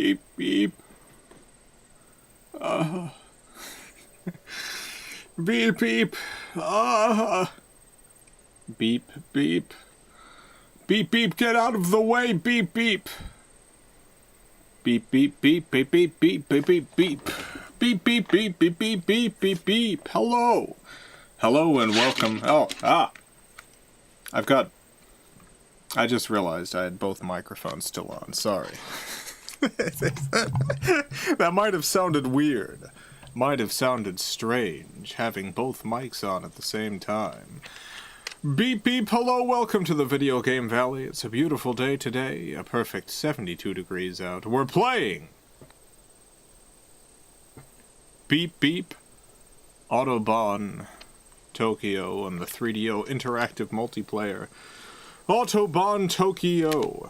beep, beep. Beep, beep. Beep, beep. Beep, beep, get out of the way, beep, beep. Beep, beep, beep, beep, beep, beep, beep, beep, beep. Beep, beep, beep, beep, beep, beep, beep, beep. Hello. Hello and welcome. I just realized I had both microphones still on. Sorry. That might have sounded weird. Might have sounded strange, having both mics on at the same time. Beep beep, hello, welcome to the Video Game Valley. It's a beautiful day today, a perfect 72 degrees out. We're playing Beep Beep, Autobahn Tokio on the 3DO interactive multiplayer. Autobahn Tokio.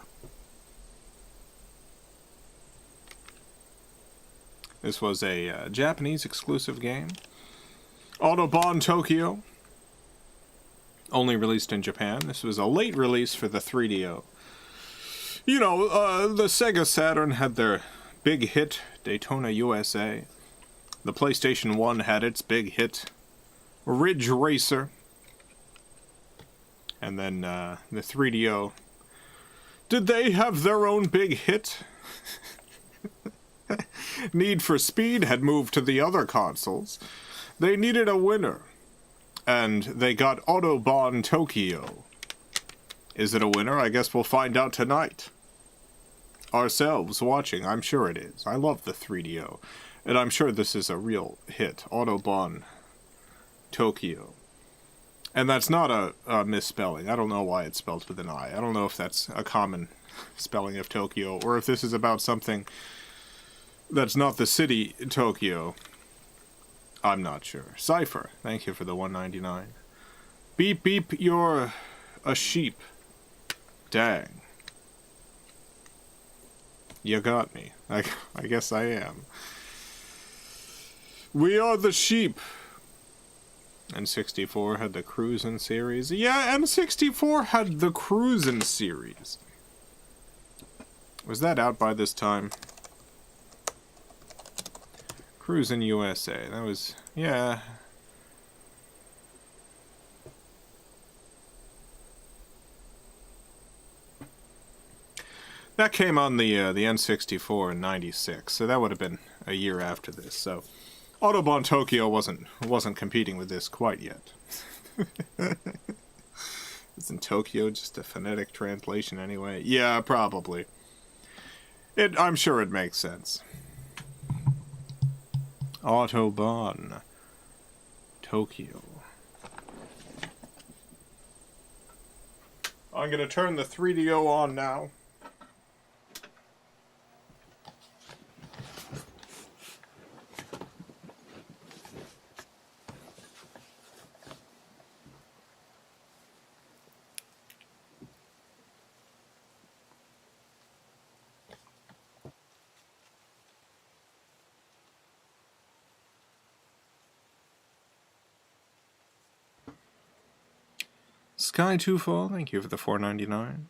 This was a Japanese exclusive game. Autobahn Tokio. Only released in Japan. This was a late release for the 3DO. You know, the Sega Saturn had their big hit, Daytona USA. The PlayStation 1 had its big hit, Ridge Racer. And then the 3DO. Did they have their own big hit? Need for Speed had moved to the other consoles. They needed a winner. And they got Autobahn Tokio. Is it a winner? I guess we'll find out tonight. Ourselves watching, I'm sure it is. I love the 3DO. And I'm sure this is a real hit. Autobahn Tokio. And that's not a misspelling. I don't know why it's spelled with an I. I don't know if that's a common spelling of Tokyo, or if this is about something that's not the city Tokyo. I'm not sure. Cypher, thank you for the $1.99. Beep beep, you're a sheep. Dang. You got me. I guess I am. We are the sheep. N64 had the Cruisin' series. Yeah, N64 had the Cruisin' series. Was that out by this time? Cruisin' USA. That was... yeah. That came on the N64 in '96, so that would have been a year after this, so... Autobahn Tokio wasn't competing with this quite yet. Isn't Tokyo just a phonetic translation anyway? Yeah, probably. I'm sure it makes sense. Autobahn Tokio. I'm gonna turn the 3DO on now. Sky Twofold, thank you for the $4.99.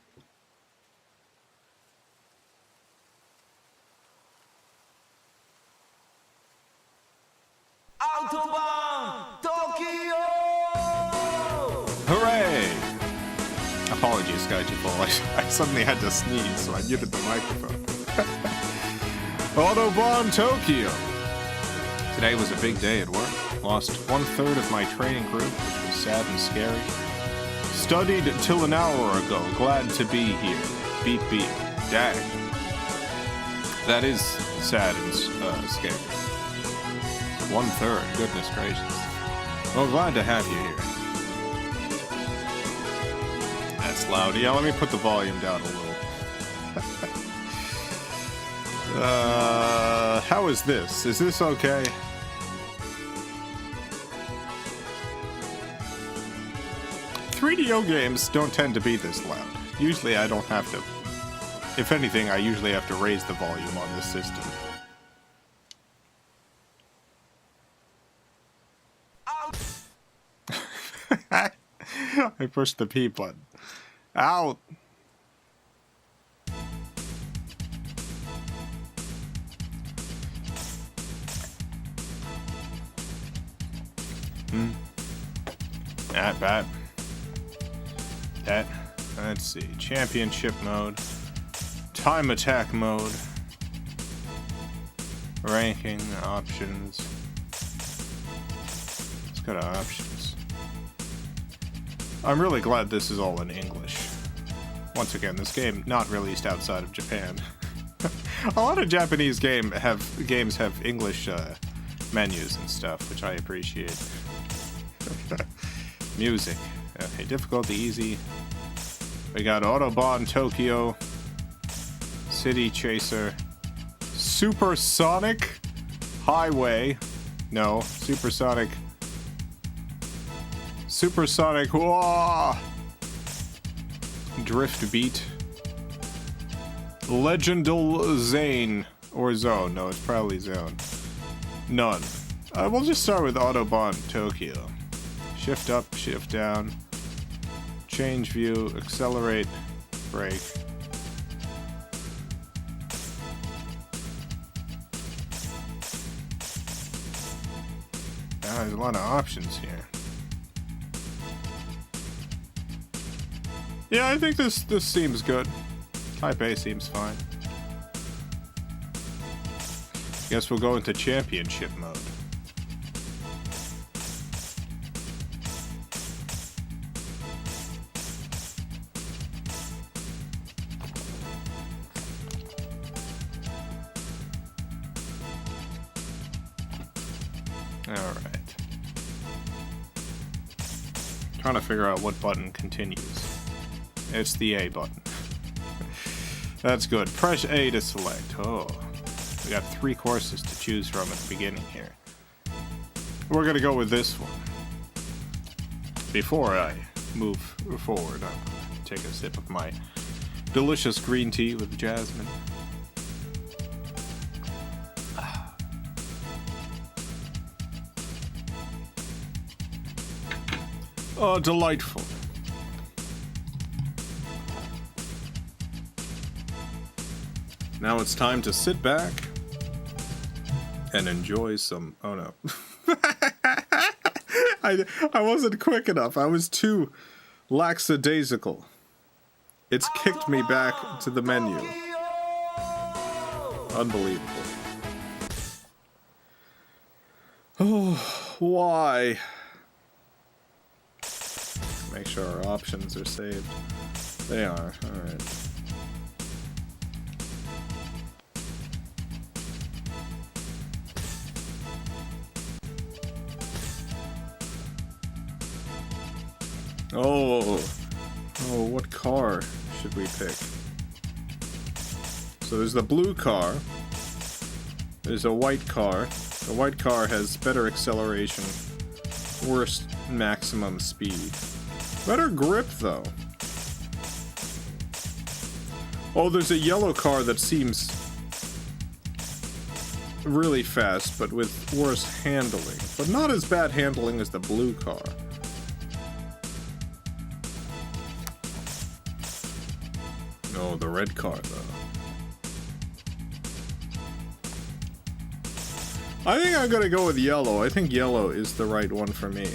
Autobahn Tokyo! Hooray! Apologies, Sky Twofold. I suddenly had to sneeze, so I muted the microphone. Autobahn Tokyo! Today was a big day at work. Lost 1/3 of my training group, which was sad and scary. Studied till an hour ago. Glad to be here. Beep beep. Dang. That is sad and scary. 1/3. Goodness gracious. Well, glad to have you here. That's loud. Yeah, let me put the volume down a little. How is this? Is this okay? .3DO games don't tend to be this loud. Usually I don't have to. If anything, I usually have to raise the volume on this system. I pushed the P button. Out! not bad. That, let's see, championship mode, time attack mode, ranking, options. Let's go to options. I'm really glad this is all in English. Once again, this game not released outside of Japan. A lot of Japanese games have English menus and stuff, which I appreciate. Music. Okay, difficulty, easy. We got Autobahn Tokio, City Chaser, Supersonic Highway. No, Supersonic. Whoa! Drift Beat. Legendal Zane. Or Zone. No, it's probably Zone. None. We'll just start with Autobahn Tokio. Shift up, shift down. Change view, accelerate, brake. There's a lot of options here. Yeah, I think this seems good. Type A seems fine. Guess we'll go into championship mode. Alright. Trying to figure out what button continues. It's the A button. That's good. Press A to select. Oh. We got 3 courses to choose from at the beginning here. We're gonna go with this one. Before I move forward, I'm gonna take a sip of my delicious green tea with jasmine. Oh, delightful. Now it's time to sit back and enjoy some... Oh no. I wasn't quick enough. I was too lackadaisical. It's kicked me back to the menu. Unbelievable. Oh, why? Make sure our options are saved. They are. Alright. Oh, what car should we pick? So there's the blue car. There's a white car. The white car has better acceleration, worse maximum speed. Better grip, though. Oh, there's a yellow car that seems really fast, but with worse handling. But not as bad handling as the blue car. No, the red car, though. I think I'm gonna go with yellow. I think yellow is the right one for me.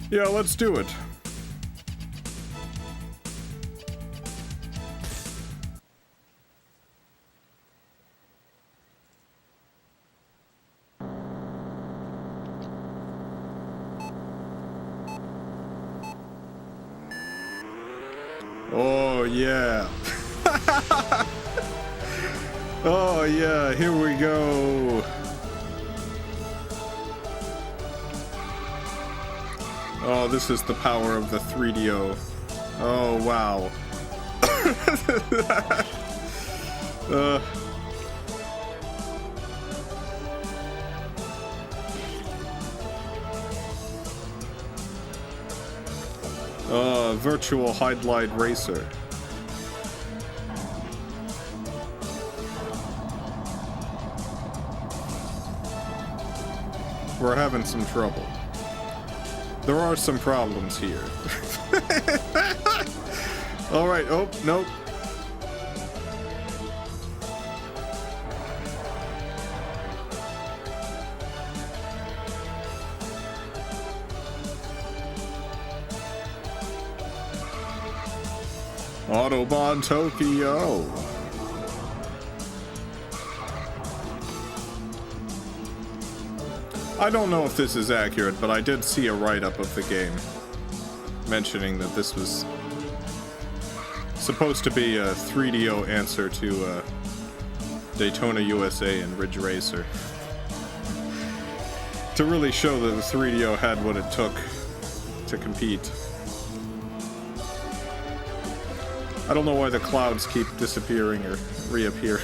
Yeah, let's do it. Oh, yeah. Oh, yeah, here we go. Oh, this is the power of the 3DO. Oh, wow. Virtual Highlight Racer. We're having some trouble. There are some problems here. Alright, oh, nope. Autobahn Tokio. I don't know if this is accurate, but I did see a write-up of the game mentioning that this was supposed to be a 3DO answer to Daytona USA and Ridge Racer. To really show that the 3DO had what it took to compete. I don't know why the clouds keep disappearing or reappearing.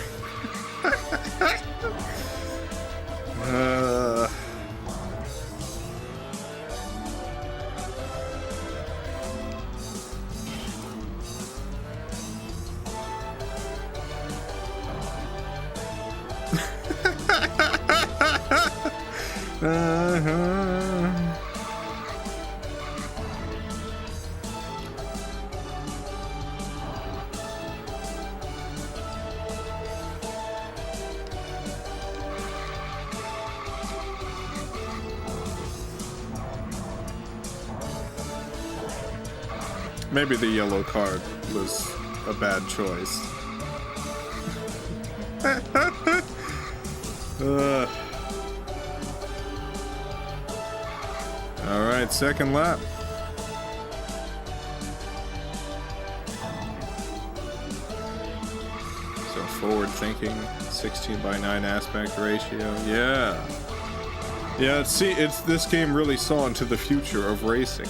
Maybe the yellow card was a bad choice. Alright, second lap. So forward thinking, 16:9 aspect ratio. Yeah. Yeah, this game really saw into the future of racing.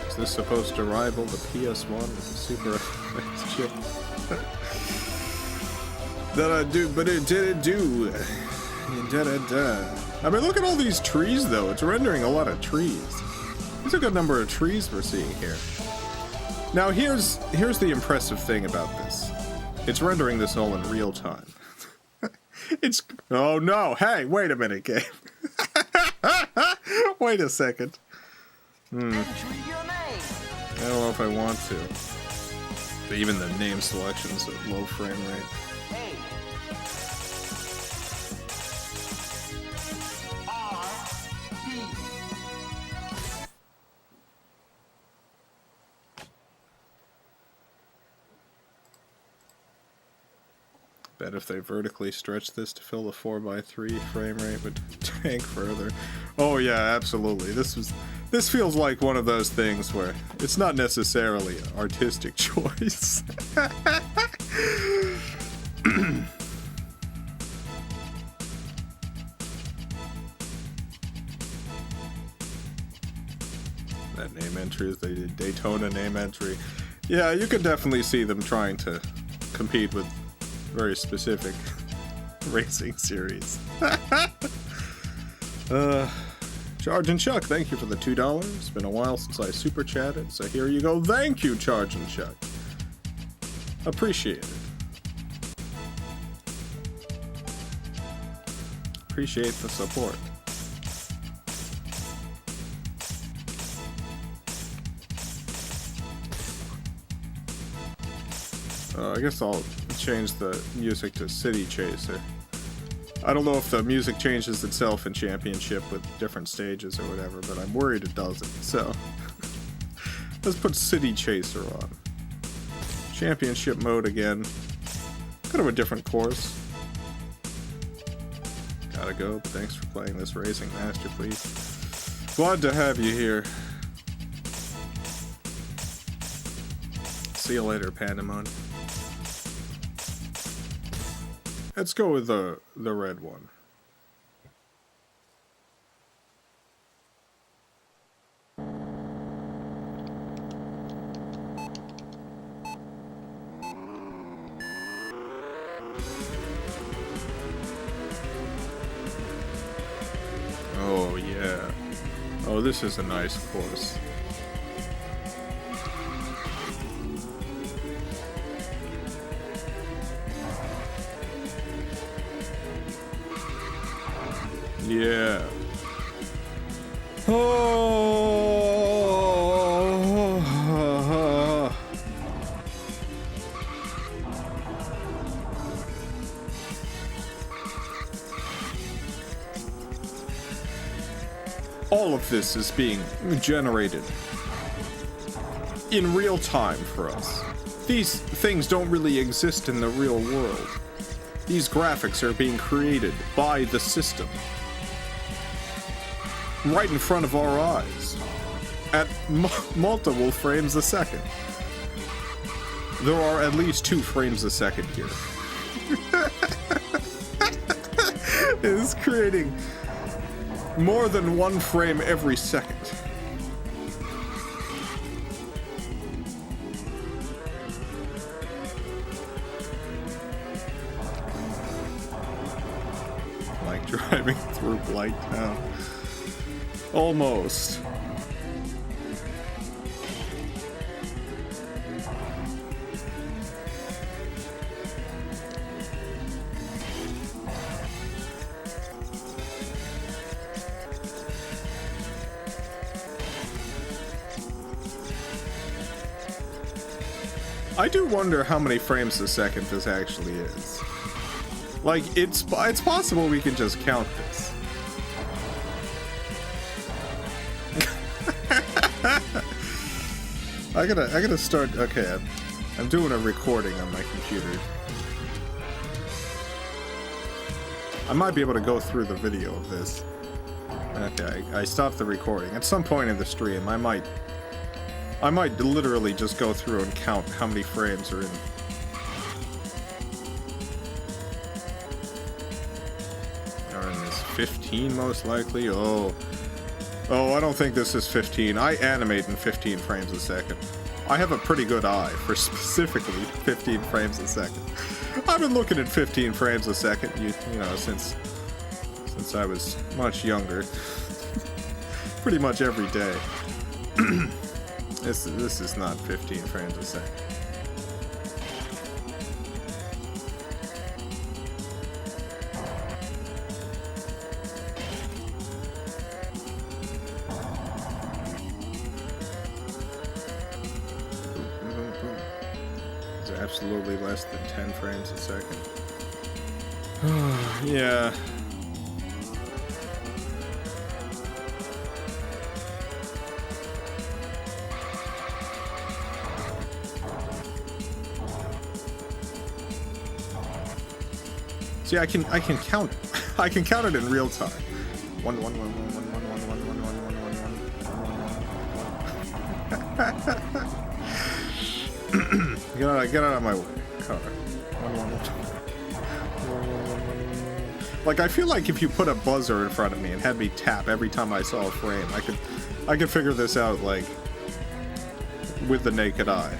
Is this supposed to rival the PS1 with the Super FX chip? That I do, but it didn't do. I mean, look at all these trees, though. It's rendering a lot of trees. There's a good number of trees we're seeing here. Now, here's the impressive thing about this. It's rendering this all in real time. Oh no! Hey, wait a minute, game. Wait a second. I don't know if I want to. But even the name selection's at low frame rate. Bet if they vertically stretch this to fill the 4:3 frame rate would tank further. Oh yeah, absolutely. This feels like one of those things where it's not necessarily an artistic choice. That name entry is the Daytona name entry. Yeah, you could definitely see them trying to compete with very specific racing series. Charge and Chuck, thank you for the $2. It's been a while since I super chatted, so here you go. Thank you, Charge and Chuck. Appreciate it. Appreciate the support. I guess I'll change the music to City Chaser. I don't know if the music changes itself in Championship with different stages or whatever, but I'm worried it doesn't, so let's put City Chaser on. Championship mode again. Kind of a different course. Gotta go, but thanks for playing this racing masterpiece. Glad to have you here. See you later, Pandemon. Let's go with the red one. this is a nice course. Yeah. Oh. All of this is being generated in real time for us. These things don't really exist in the real world. These graphics are being created by the system. Right in front of our eyes. At multiple frames a second. There are at least 2 frames a second here. It is creating more than 1 frame every second. Like driving through Blight Town. Almost. I do wonder how many frames a second this actually is. Like, it's possible we can just count this. I gotta start. Okay, I'm doing a recording on my computer. I might be able to go through the video of this. Okay, I stopped the recording. At some point in the stream, I might literally just go through and count how many frames are in. Are in this 15 most likely? Oh, I don't think this is 15. I animate in 15 frames a second. I have a pretty good eye for specifically 15 frames a second. I've been looking at 15 frames a second, you know, since I was much younger. Pretty much every day. This is not 15 frames a second. It's absolutely less than 10 frames a second. Yeah. See, I can count it. I can count it in real time. 1 1 1 1 1 1 1 1 1 1 1 1 1. Get out of my way, car. 1 1 1. Like, I feel like if you put a buzzer in front of me and had me tap every time I saw a frame, I could figure this out, like, with the naked eye.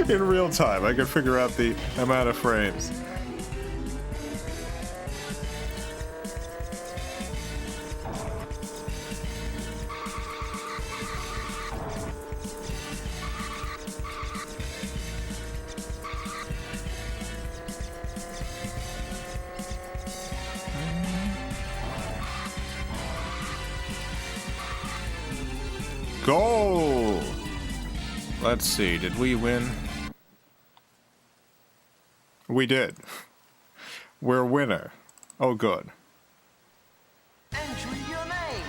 In real time, I could figure out the amount of frames. Go! Let's see, did we win? We did. We're a winner. Oh, good. Enter your name.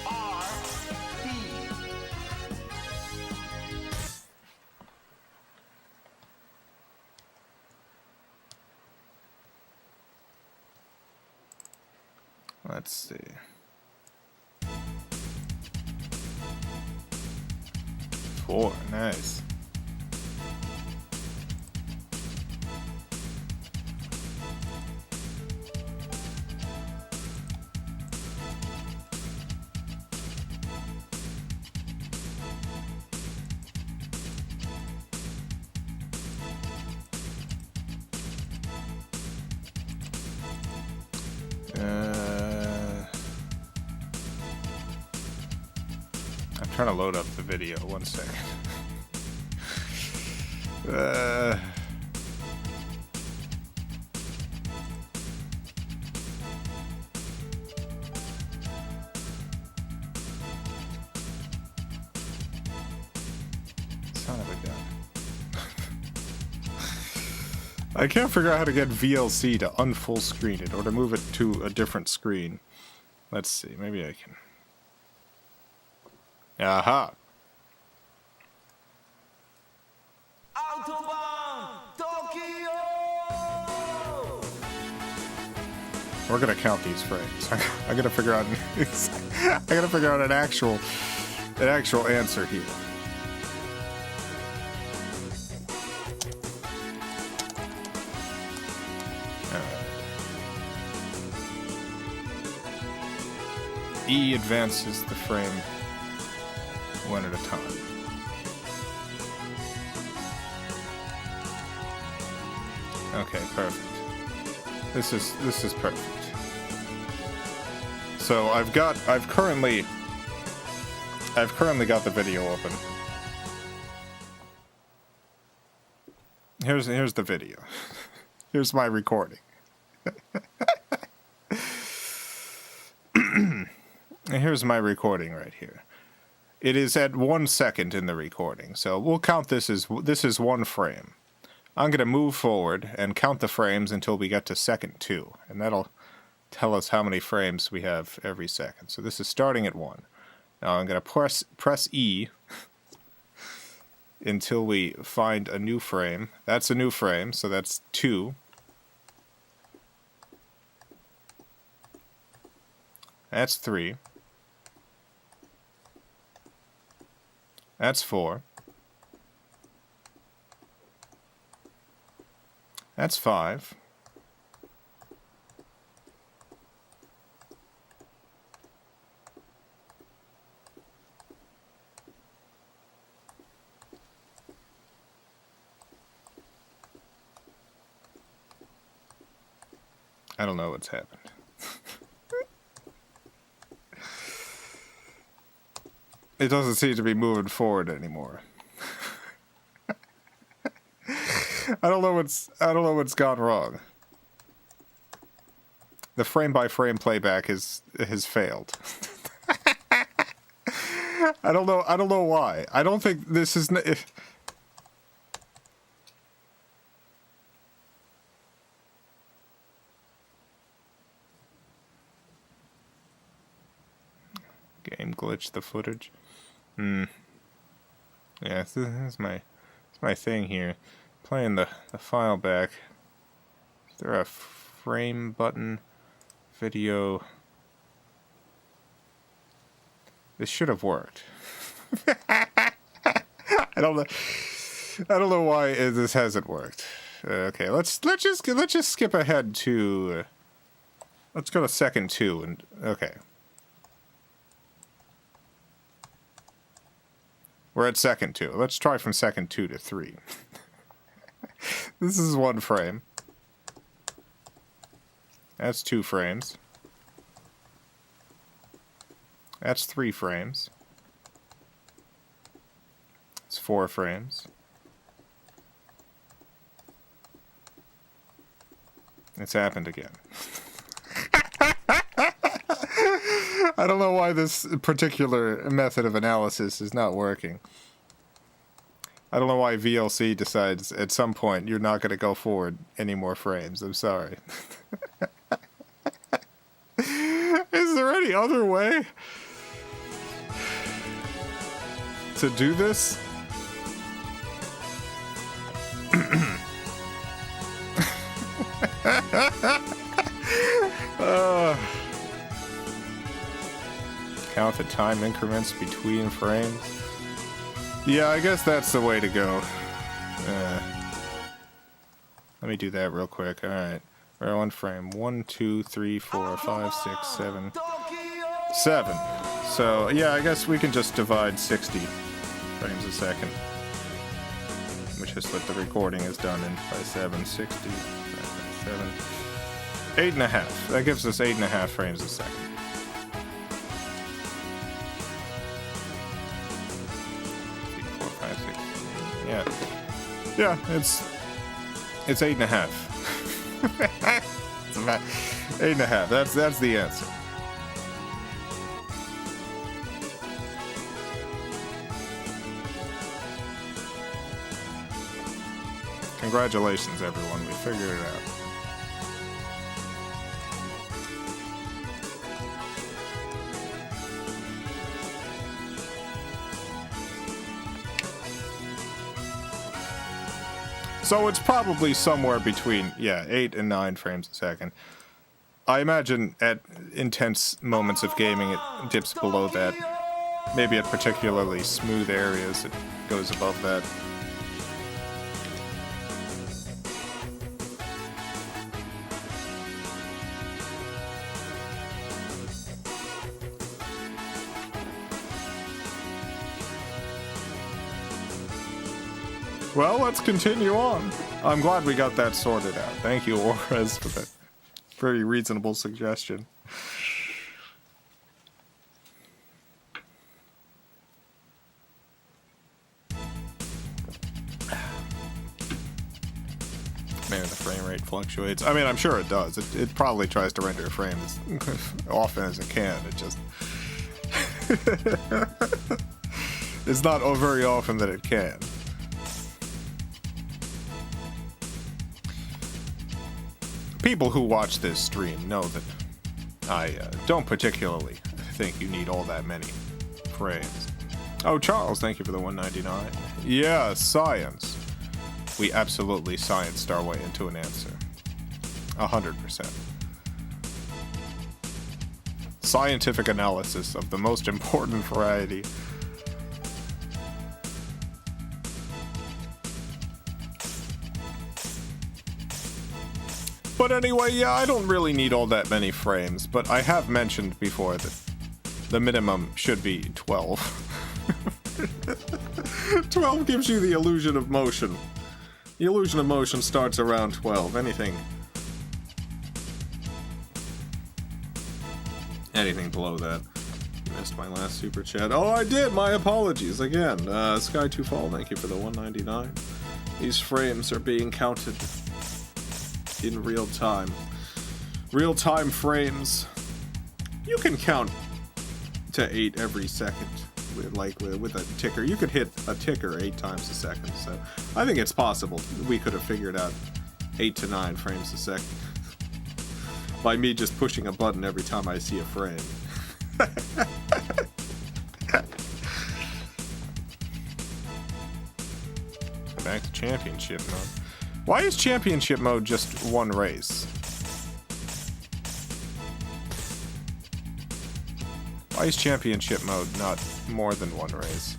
A-R-B. Let's see. Four, nice. trying to load up the video. 1 second. Son of a gun. I can't figure out how to get VLC to unfull screen it or to move it to a different screen. Let's see, maybe I can. Aha! Autobahn Tokyo! We're gonna count these frames. I gotta figure out. I gotta figure out an actual answer here. E advances the frame one at a time. Okay, perfect. This is perfect. So I've currently got the video open. Here's the video. Here's my recording. Here's my recording right here. It is at 1 second in the recording, so we'll count this as 1 frame. I'm going to move forward and count the frames until we get to second 2, and that'll tell us how many frames we have every second. So this is starting at 1. Now I'm going to press E until we find a new frame. That's a new frame, so that's 2. That's 3. That's 4. That's 5. I don't know what's happened. It doesn't seem to be moving forward anymore. I don't know what's gone wrong. The frame by frame playback has failed. I don't know why. I don't think this is game glitch the footage. Yeah, this is my thing here. Playing the file back. Is there a frame button? Video. This should have worked. I don't know why this hasn't worked. Okay, let's just skip ahead to. Let's go to second 2 and okay. We're at second 2. Let's try from second 2 to 3. This is 1 frame. That's 2 frames. That's 3 frames. It's 4 frames. It's happened again. I don't know why this particular method of analysis is not working. I don't know why VLC decides at some point you're not going to go forward any more frames. I'm sorry. Is there any other way to do this? Count the time increments between frames. Yeah, I guess that's the way to go. Let me do that real quick. Alright. We're at 1 frame. 1, 2, 3, 4, 5, 6, 7. 7. So, yeah, I guess we can just divide 60 frames a second. Which is what the recording is done in by 7. 60. 7. 8.5. That gives us 8.5 frames a second. Yeah. Yeah, it's 8.5. It's about 8.5. That's the answer. Congratulations, everyone. We figured it out. So it's probably somewhere between, 8 and 9 frames a second. I imagine at intense moments of gaming it dips below that. Maybe at particularly smooth areas it goes above that. Well, let's continue on. I'm glad we got that sorted out. Thank you, Orez, for that very reasonable suggestion. Maybe the frame rate fluctuates. I mean, I'm sure it does. It probably tries to render a frame as often as it can. It just... it's not very often that it can. People who watch this stream know that I don't particularly think you need all that many frames. Oh, Charles, thank you for the 199. Yeah, science. We absolutely scienced our way into an answer. 100%. Scientific analysis of the most important variety. But anyway, yeah, I don't really need all that many frames, but I have mentioned before that the minimum should be 12. 12 gives you the illusion of motion. The illusion of motion starts around 12. Anything below that. You missed my last super chat. Oh, I did! My apologies again. Sky2Fall, thank you for the 199. These frames are being counted in real time. Real-time frames. You can count to 8 every second with a ticker. You could hit a ticker 8 times a second, so I think it's possible we could have figured out 8 to 9 frames a second by me just pushing a button every time I see a frame. Back to championship mode. Why is championship mode just one race? Why is championship mode not more than one race?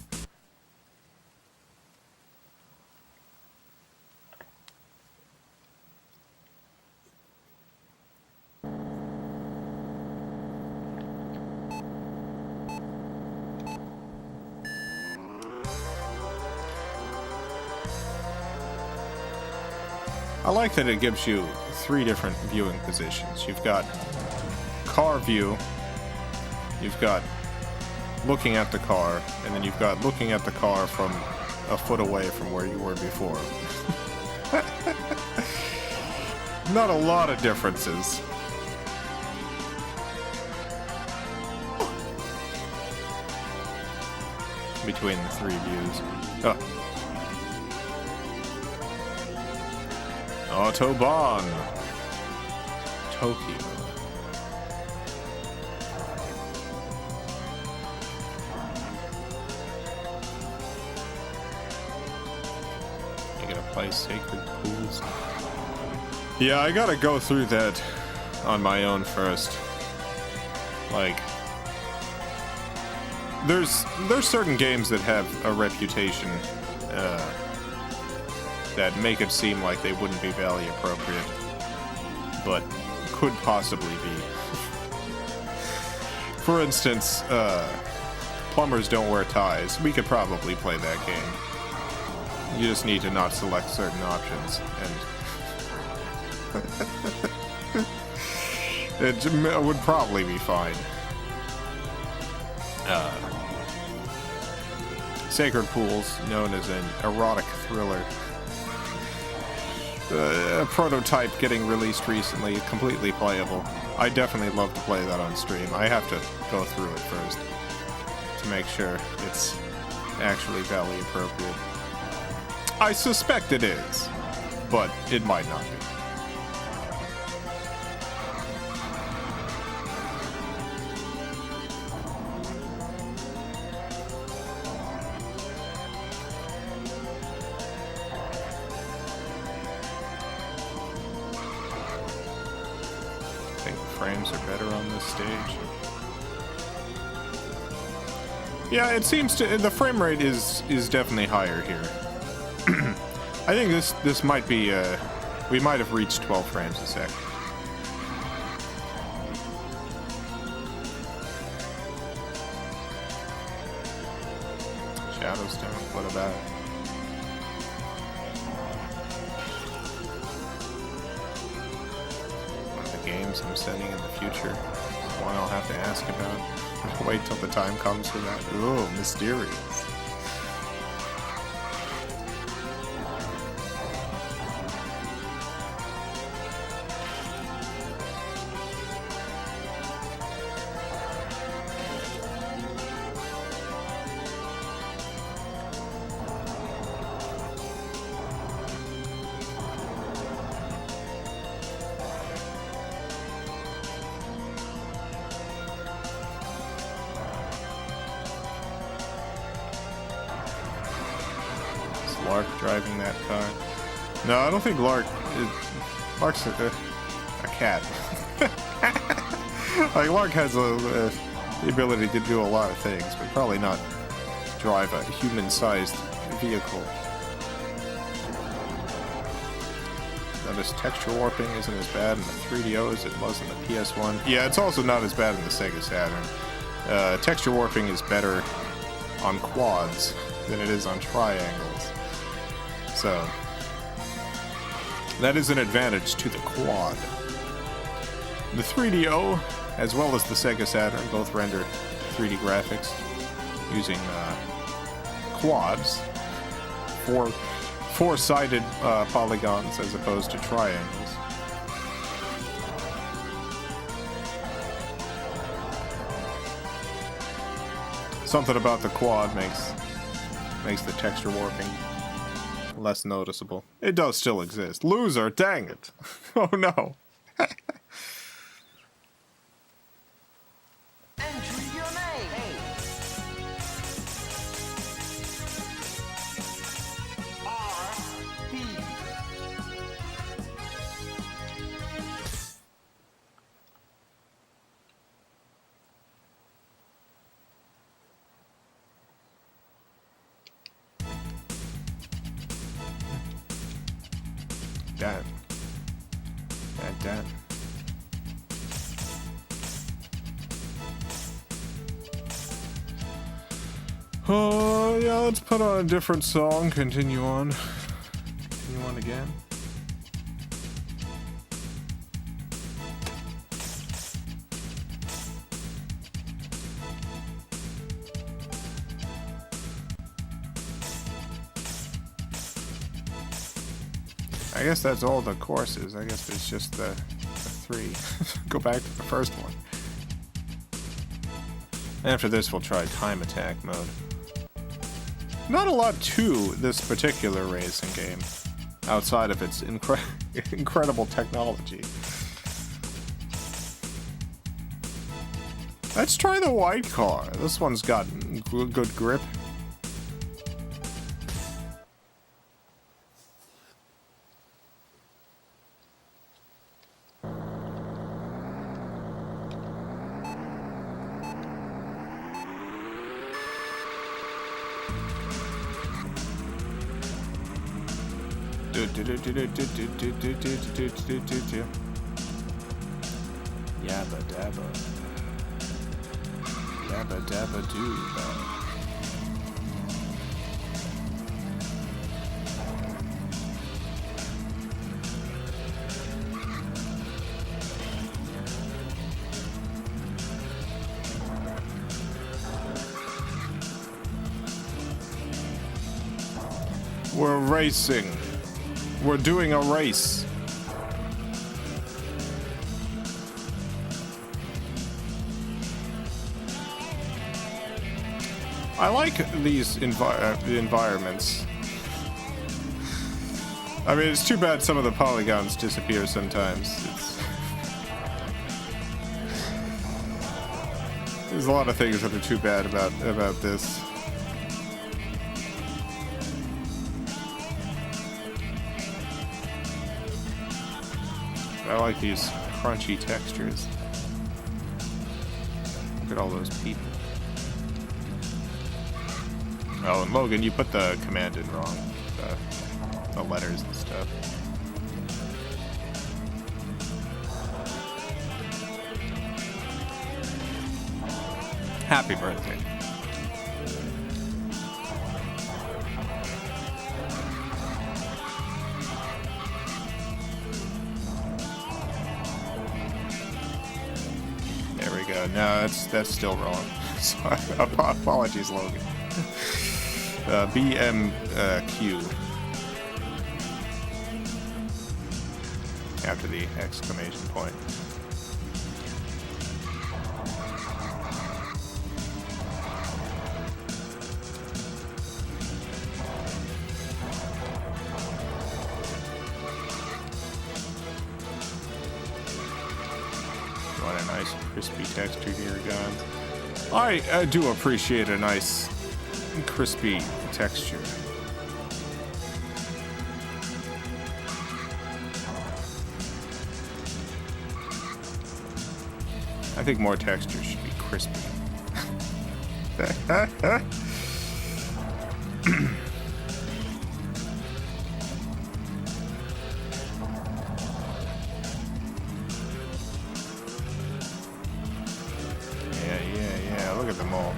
I like that it gives you 3 different viewing positions. You've got car view, you've got looking at the car, and then you've got looking at the car from a foot away from where you were before. Not a lot of differences. Between the 3 views. Oh. Autobahn Tokio. You gotta play Sacred Pools. Yeah, I gotta go through that on my own first. Like, there's certain games that have a reputation that make it seem like they wouldn't be valley appropriate, but could possibly be. For instance, Plumbers Don't Wear Ties. We could probably play that game. You just need to not select certain options, and it would probably be fine. Sacred Pools, known as an erotic thriller. A prototype getting released recently, completely playable. I definitely love to play that on stream. I have to go through it first to make sure it's actually valley appropriate. I suspect it is, but it might not be. Frames are better on this stage. Yeah, it seems to the frame rate is definitely higher here. I think this might be we might have reached 12 frames a second. Shadowstone, what about it? Games I'm sending in the future. One I'll have to ask about. Wait till the time comes for that. Ooh, mysterious. Lark driving that car. No, I don't think Lark's a cat. Like, Lark has the ability to do a lot of things, but probably not drive a human-sized vehicle. Notice texture warping isn't as bad in the 3DO as it was in the PS1. Yeah, it's also not as bad in the Sega Saturn. Texture warping is better on quads than it is on triangles. So, that is an advantage to the quad. The 3DO, as well as the Sega Saturn, both render 3D graphics using quads, four-sided polygons as opposed to triangles. Something about the quad makes the texture warping less noticeable. It does still exist. Loser, dang it. Oh no. Enter your name. R.P. Dan. Oh, yeah, let's put on a different song. Continue on again. I guess that's all the courses. I guess it's just the three. Go back to the first one. After this, we'll try time attack mode. Not a lot to this particular racing game, outside of its incredible technology. Let's try the white car. This one's got good grip. Yabba dabba. Yabba dabba doo. We're racing. We're doing a race. I like these environments. I mean, it's too bad some of the polygons disappear sometimes. There's a lot of things that are too bad about this. I like these crunchy textures. Look at all those people. Oh, and Logan, you put the command in wrong. The letters and stuff. Happy birthday. There we go. No, that's still wrong. Sorry. Apologies, Logan. BMQ. After the exclamation point. What a nice crispy texture here, guys. I do appreciate a nice crispy texture. I think more texture should be crispy. Yeah. Look at them all.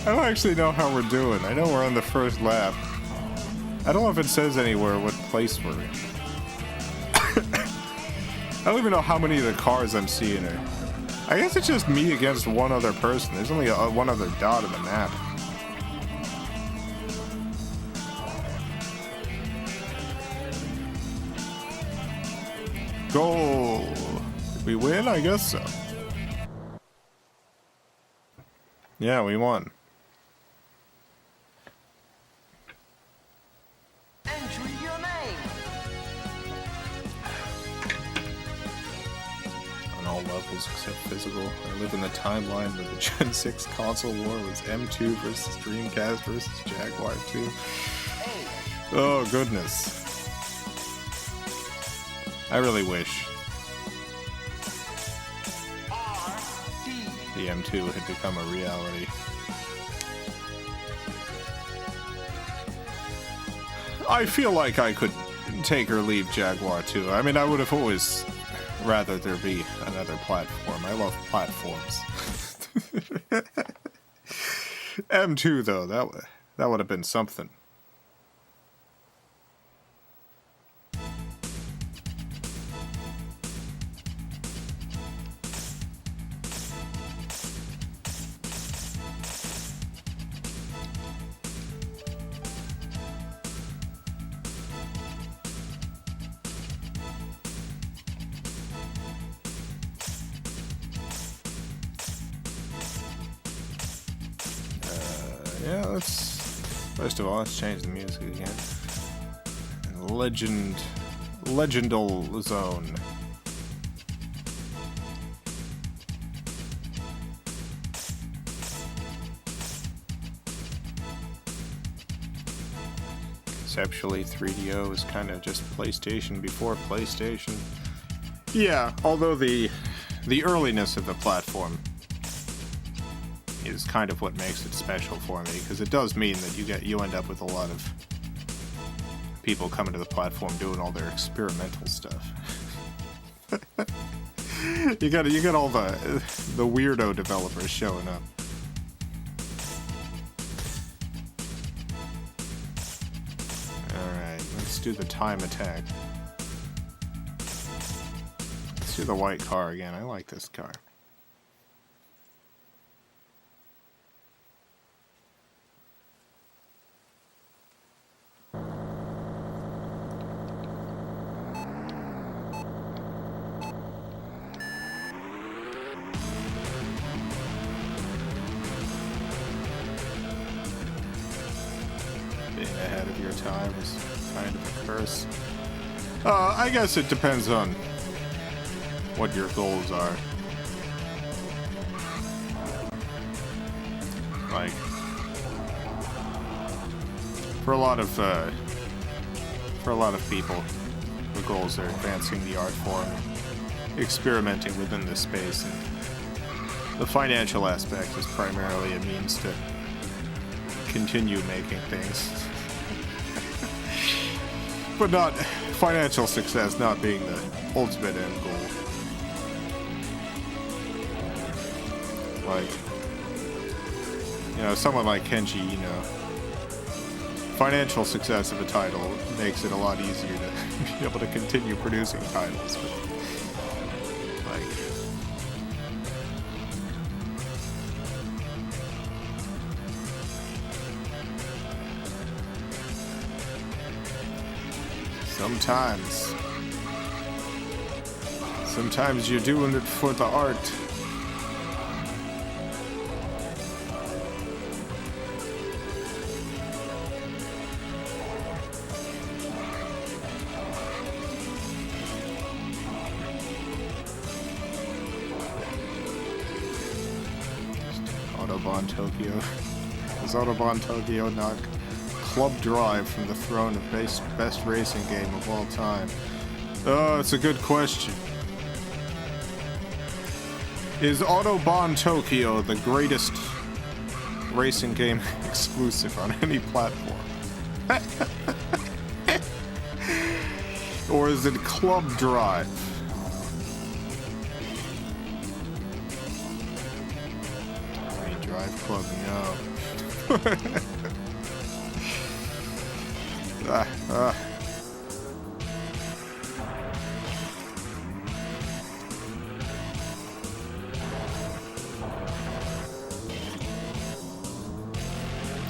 I don't actually know how we're doing. I know we're on the first lap. I don't know if it says anywhere what place we're in. I don't even know how many of the cars I'm seeing are. I guess it's just me against one other person. There's only one other dot on the map. Goal. Did we win? I guess so. Yeah, we won. Enter your name. On all levels except physical. I live in the timeline where the Gen 6 console war was M2 versus Dreamcast versus Jaguar 2. Oh, goodness. I really wish the M2 had become a reality. I feel like I could take or leave Jaguar 2. I mean, I would have always rather there be another platform. I love platforms. M2 though, that would have been something. Yeah, first of all, let's change the music again. Legendal Zone. Conceptually, 3DO is kind of just PlayStation before PlayStation. Yeah, although the earliness of the platform is kind of what makes it special for me, because it does mean that you end up with a lot of people coming to the platform doing all their experimental stuff. you got all the weirdo developers showing up. do the time attack. Let's do the white car again. I like this car. Ahead of your time is kind of a curse. I guess it depends on what your goals are. Like, for a lot of people, the goals are advancing the art form, experimenting within this space, and the financial aspect is primarily a means to continue making things. But not financial success not being the ultimate end goal. Like, you know, someone like Kenji, you know, financial success of a title makes it a lot easier to be able to continue producing titles. But, like, sometimes you're doing it for the art. Autobahn Tokio. Is Autobahn Tokio not Club Drive from the throne of best racing game of all time? Oh, it's a good question. Is Autobahn Tokio the greatest racing game exclusive on any platform? Or is it Club Drive? I mean, Drive Club, no.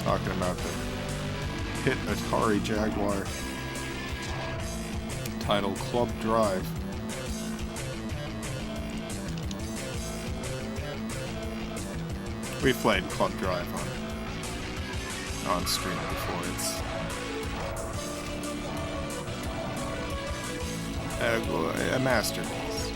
Talking about the hit Atari Jaguar titled Club Drive. We've played Club Drive on stream before. It's a masterpiece.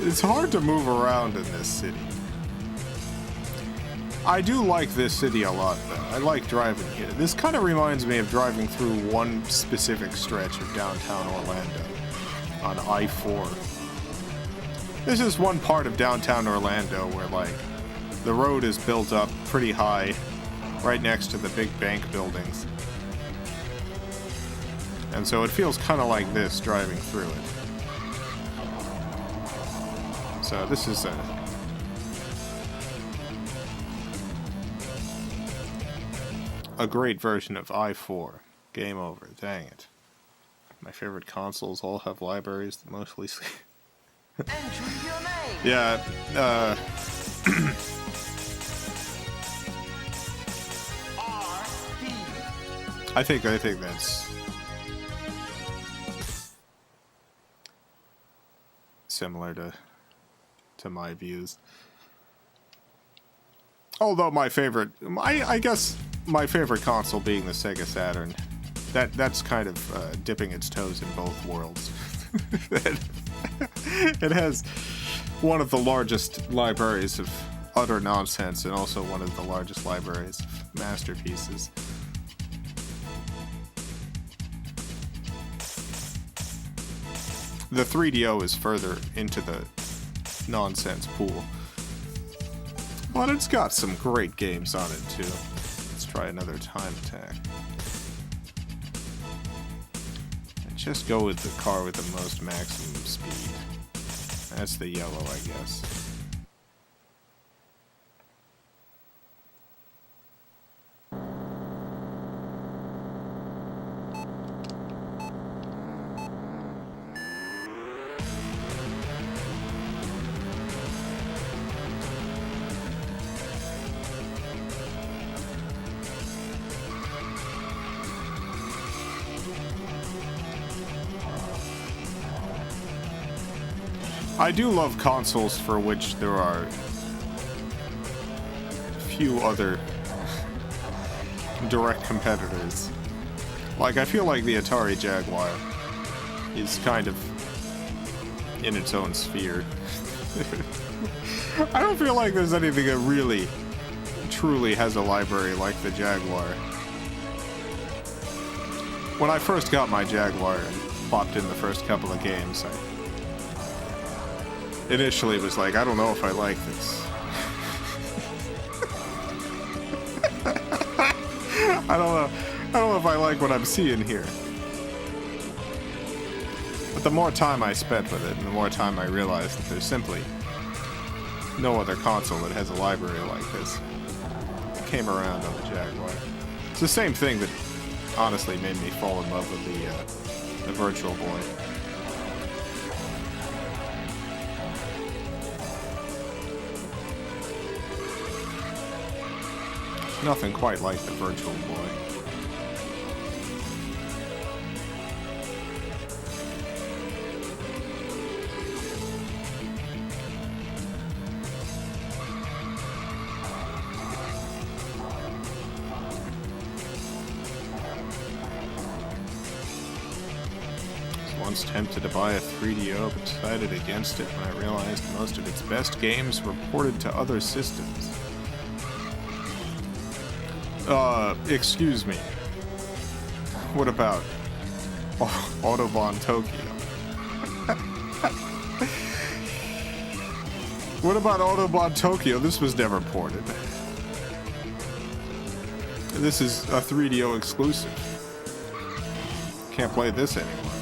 It's hard to move around in this city. I do like this city a lot, though. I like driving here. This kind of reminds me of driving through one specific stretch of downtown Orlando on I-4. This is one part of downtown Orlando where, like, the road is built up pretty high, right next to the big bank buildings. And so it feels kind of like this driving through it. So this is a great version of I-4. Game over. Dang it. My favorite consoles all have libraries that mostly... Enter your name. Yeah, RD. I think that's similar to my views. Although my favorite, I guess my favorite console being the Sega Saturn, that's kind of dipping its toes in both worlds. It has one of the largest libraries of utter nonsense and also one of the largest libraries of masterpieces. The 3DO is further into the nonsense pool, but it's got some great games on it too. Let's try another time attack. And Just go with the car with the most maximum speed. That's the yellow, I guess. I do love consoles for which there are few other direct competitors. Like, I feel like the Atari Jaguar is kind of in its own sphere. I don't feel like there's anything that really, truly has a library like the Jaguar. When I first got my Jaguar and popped in the first couple of games, I initially was like, I don't know if I like this. I don't know if I like what I'm seeing here. But the more time I spent with it, and the more time I realized that there's simply no other console that has a library like this, I came around on the Jaguar. It's the same thing that honestly made me fall in love with the Virtual Boy. Nothing quite like the Virtual Boy. I was once tempted to buy a 3DO, but decided against it when I realized most of its best games were ported to other systems. Excuse me. What about Autobahn Tokio? What about Autobahn Tokio? This was never ported. This is a 3DO exclusive. Can't play this anymore.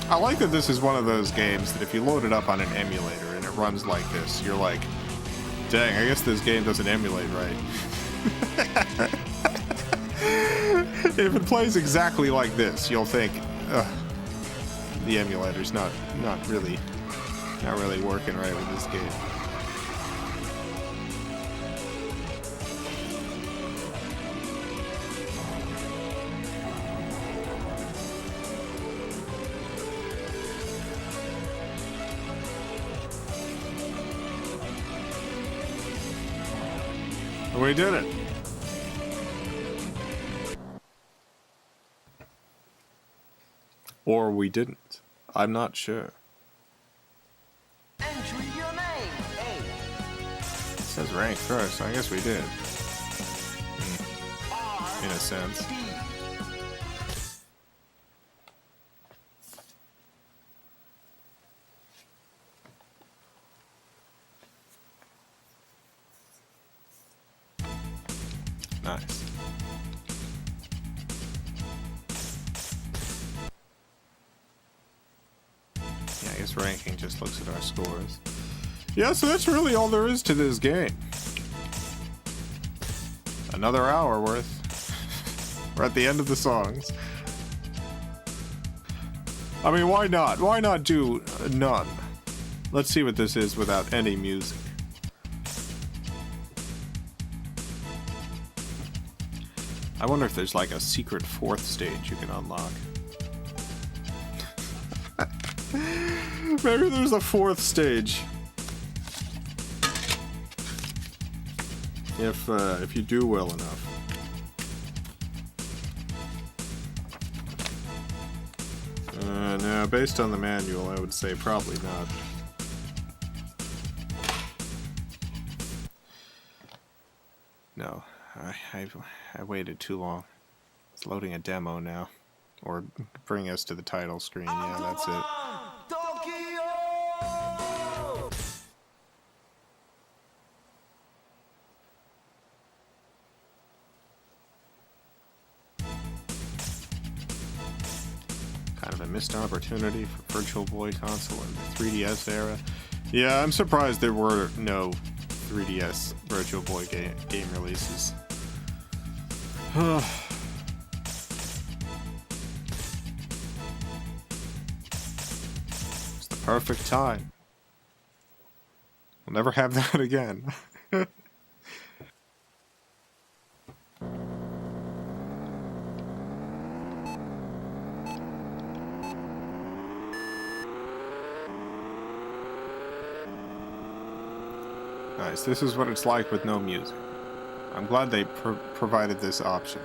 I like that this is one of those games that if you load it up on an emulator and it runs like this, you're like, dang, I guess this game doesn't emulate right. If it plays exactly like this, you'll think, the emulator's not really working right with this game. We did it. Or we didn't. I'm not sure. Entry your name. It says rank first, so I guess we did. In a sense. Nice. Yeah, I guess ranking just looks at our scores. Yeah, so that's really all there is to this game. Another hour worth. We're at the end of the songs. I mean, why not? Why not do none? Let's see what this is without any music. I wonder if there's like a secret fourth stage you can unlock. Maybe there's a fourth stage. If you do well enough. No, based on the manual, I would say probably not. No, I waited too long. It's loading a demo now. Or bring us to the title screen. Yeah, that's it. Tokyo! Missed opportunity for Virtual Boy console in the 3DS era. Yeah, I'm surprised there were no 3DS Virtual Boy game releases. It's the perfect time. We'll never have that again. Nice, this is what it's like with no music. I'm glad they provided this option.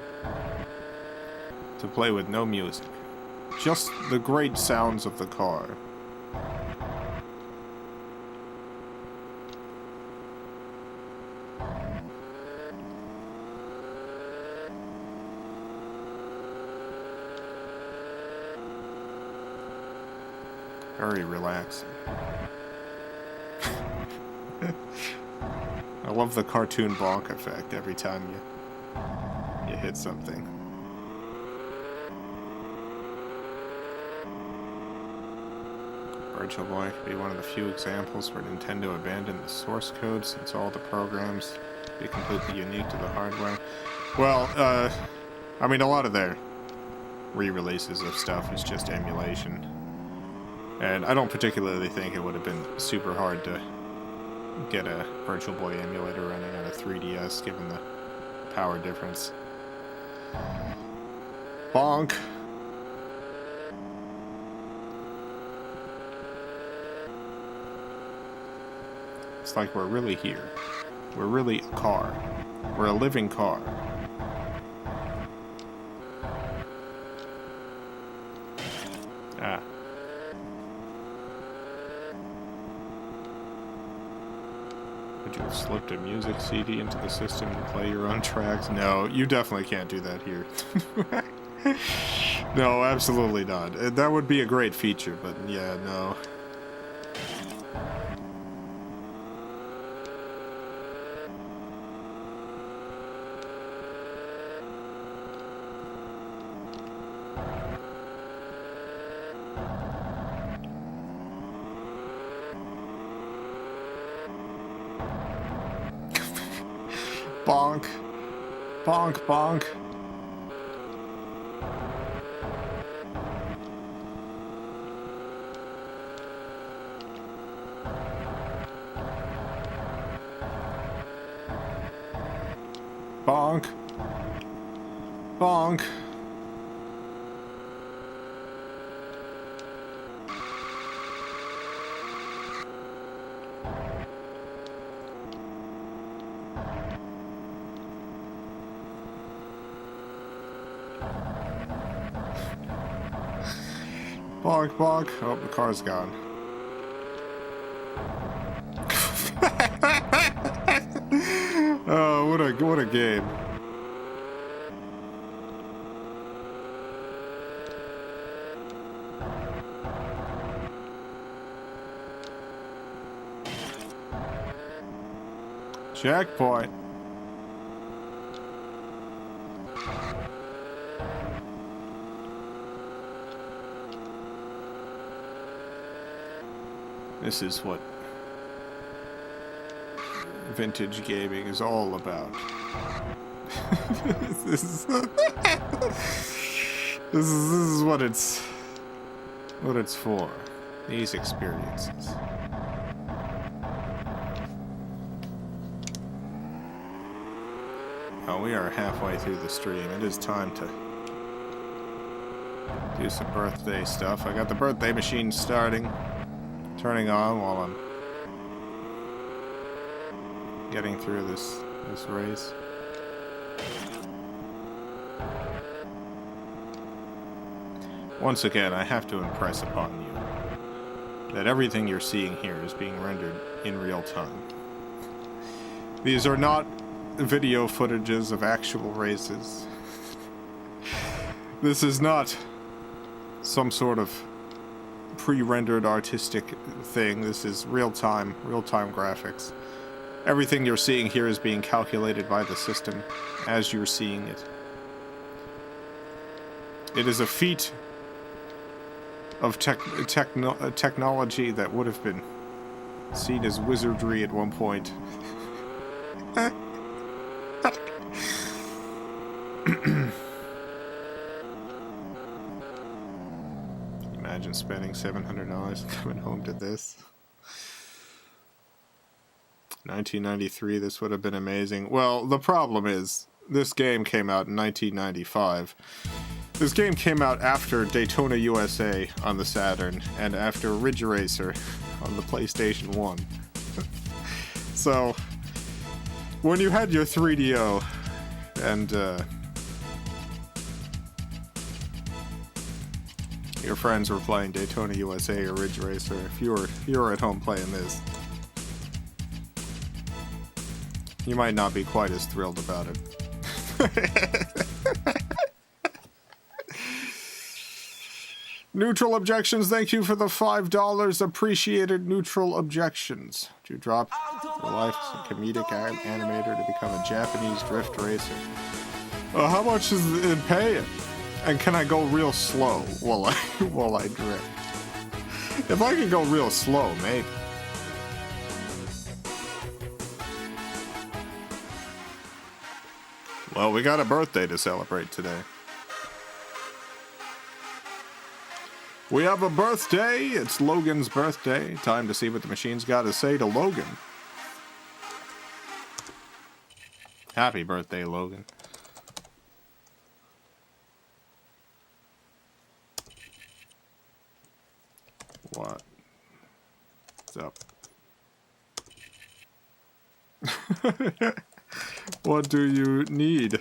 To play with no music. Just the great sounds of the car. Very relaxing. I love the cartoon bonk effect every time you hit something. Virtual Boy could be one of the few examples where Nintendo abandoned the source code, since all the programs be completely unique to the hardware. Well, I mean, a lot of their re-releases of stuff is just emulation. And I don't particularly think it would have been super hard to get a Virtual Boy emulator running on a 3DS, given the power difference. Bonk! It's like we're really here. We're really a car. We're a living car. Ah. Would you have slipped a music CD into the system and play your own tracks? No, you definitely can't do that here. No, absolutely not. That would be a great feature, but yeah, no. Bonk. Bonk, bonk. Bonk. Bonk. Bonk, bonk. Oh, the car's gone. Oh, what a game. Checkpoint. This is what vintage gaming is all about. This is what it's for. These experiences. Oh, we are halfway through the stream. It is time to do some birthday stuff. I got the birthday machine turning on while I'm getting through this race. Once again, I have to impress upon you that everything you're seeing here is being rendered in real time. These are not video footages of actual races. This is not some sort of pre-rendered artistic thing. This is real-time graphics. Everything you're seeing here is being calculated by the system as you're seeing it. It is a feat of technology that would have been seen as wizardry at one point. Imagine spending $700 and coming home to this. 1993, this would have been amazing. Well, the problem is, this game came out in 1995. This game came out after Daytona USA on the Saturn, and after Ridge Racer on the PlayStation 1. So, when you had your 3DO, and, your friends were playing Daytona USA or Ridge Racer, if you were at home playing this, you might not be quite as thrilled about it. Neutral Objections, thank you for the $5. Appreciated Neutral Objections. To drop your life as a comedic animator to become a Japanese drift racer. How much is it paying? And can I go real slow while I drift? If I can go real slow, maybe. Well, we got a birthday to celebrate today. We have a birthday. It's Logan's birthday. Time to see what the machine's got to say to Logan. Happy birthday, Logan. What's up? What do you need?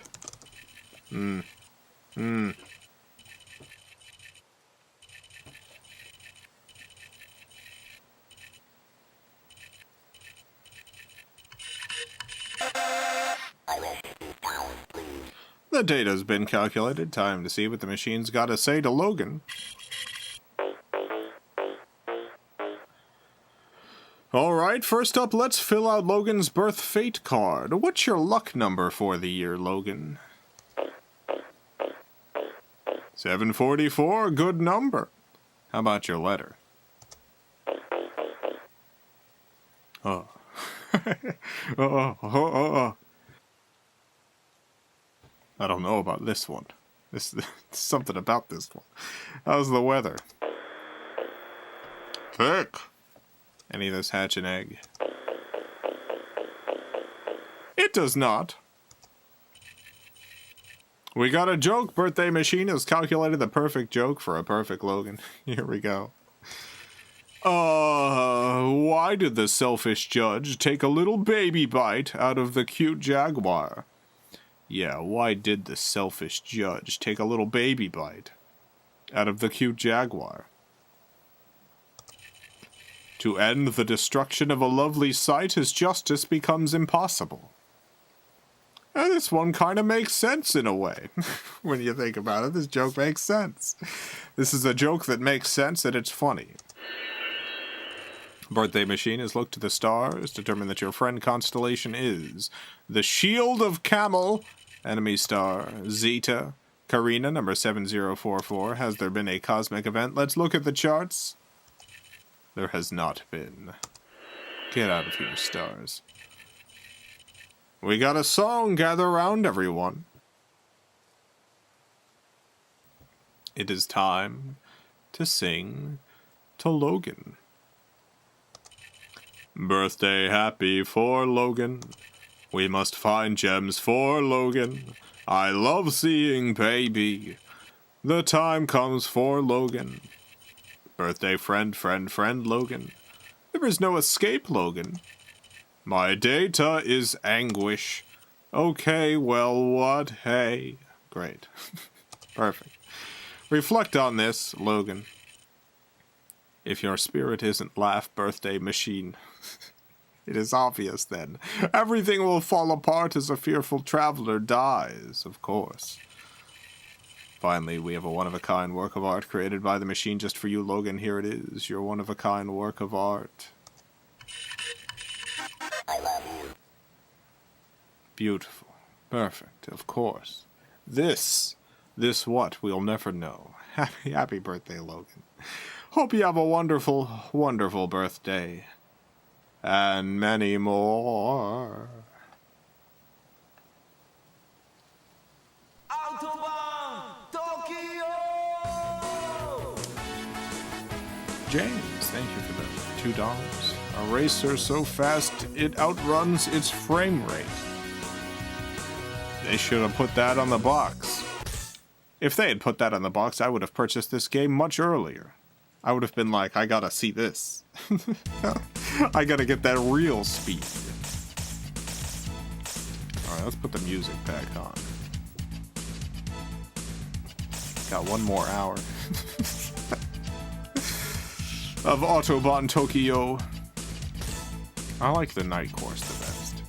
The data's been calculated. Time to see what the machine's got to say to Logan. Alright, first up, let's fill out Logan's birth fate card. What's your luck number for the year, Logan? 744, good number. How about your letter? Oh. I don't know about this one. Something about this one. How's the weather? Thick. Any of this hatch an egg? It does not. We got a joke. Birthday machine has calculated the perfect joke for a perfect Logan. Here we go. Why did the selfish judge take a little baby bite out of the cute jaguar? Yeah, why did the selfish judge take a little baby bite out of the cute jaguar? To end the destruction of a lovely sight, his justice becomes impossible. And this one kind of makes sense in a way. When you think about it, this joke makes sense. This is a joke that makes sense and it's funny. Birthday machine has looked to the stars, determined that your friend constellation is the Shield of Camel, enemy star Zeta, Karina, number 7044. Has there been a cosmic event? Let's look at the charts. There has not been. Get out of here, stars. We got a song. Gather round, everyone. It is time to sing to Logan. Birthday happy for Logan. We must find gems for Logan. I love seeing baby. The time comes for Logan. Birthday friend, Logan. There is no escape, Logan. My data is anguish. Okay, well, what? Hey. Great. Perfect. Reflect on this, Logan. If your spirit isn't laugh, birthday machine, it is obvious then. Everything will fall apart as a fearful traveler dies, of course. Finally, we have a one-of-a-kind work of art created by the machine just for you, Logan. Here it is, your one-of-a-kind work of art. I love you. Beautiful. Perfect, of course. This This what? We'll never know. Happy birthday, Logan. Hope you have a wonderful, wonderful birthday. And many more. Autobahn Tokio! James, thank you for the $2. A racer so fast it outruns its frame rate. They should have put that on the box. If they had put that on the box, I would have purchased this game much earlier. I would have been like, I gotta see this. I gotta get that real speed. Alright, let's put the music back on. Got one more hour. Of Autobahn Tokio. I like the night course the best.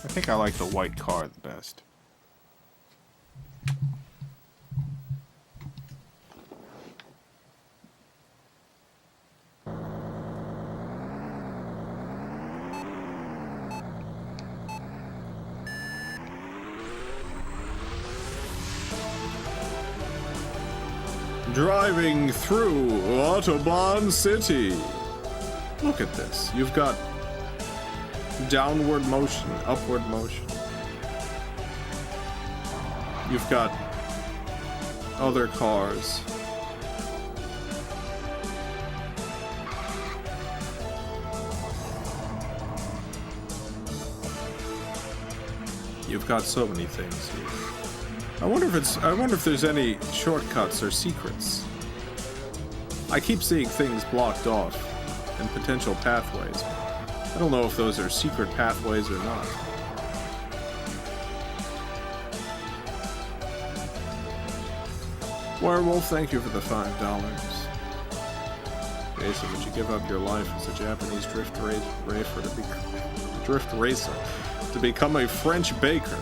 I think I like the white car the best. Driving through Autobahn City. Look at this. You've got downward motion, upward motion. You've got other cars. You've got so many things here. I wonder if there's any shortcuts or secrets. I keep seeing things blocked off and potential pathways. I don't know if those are secret pathways or not. Werewolf, thank you for the $5. Jason, would you give up your life as a Japanese drift racer to become a French baker?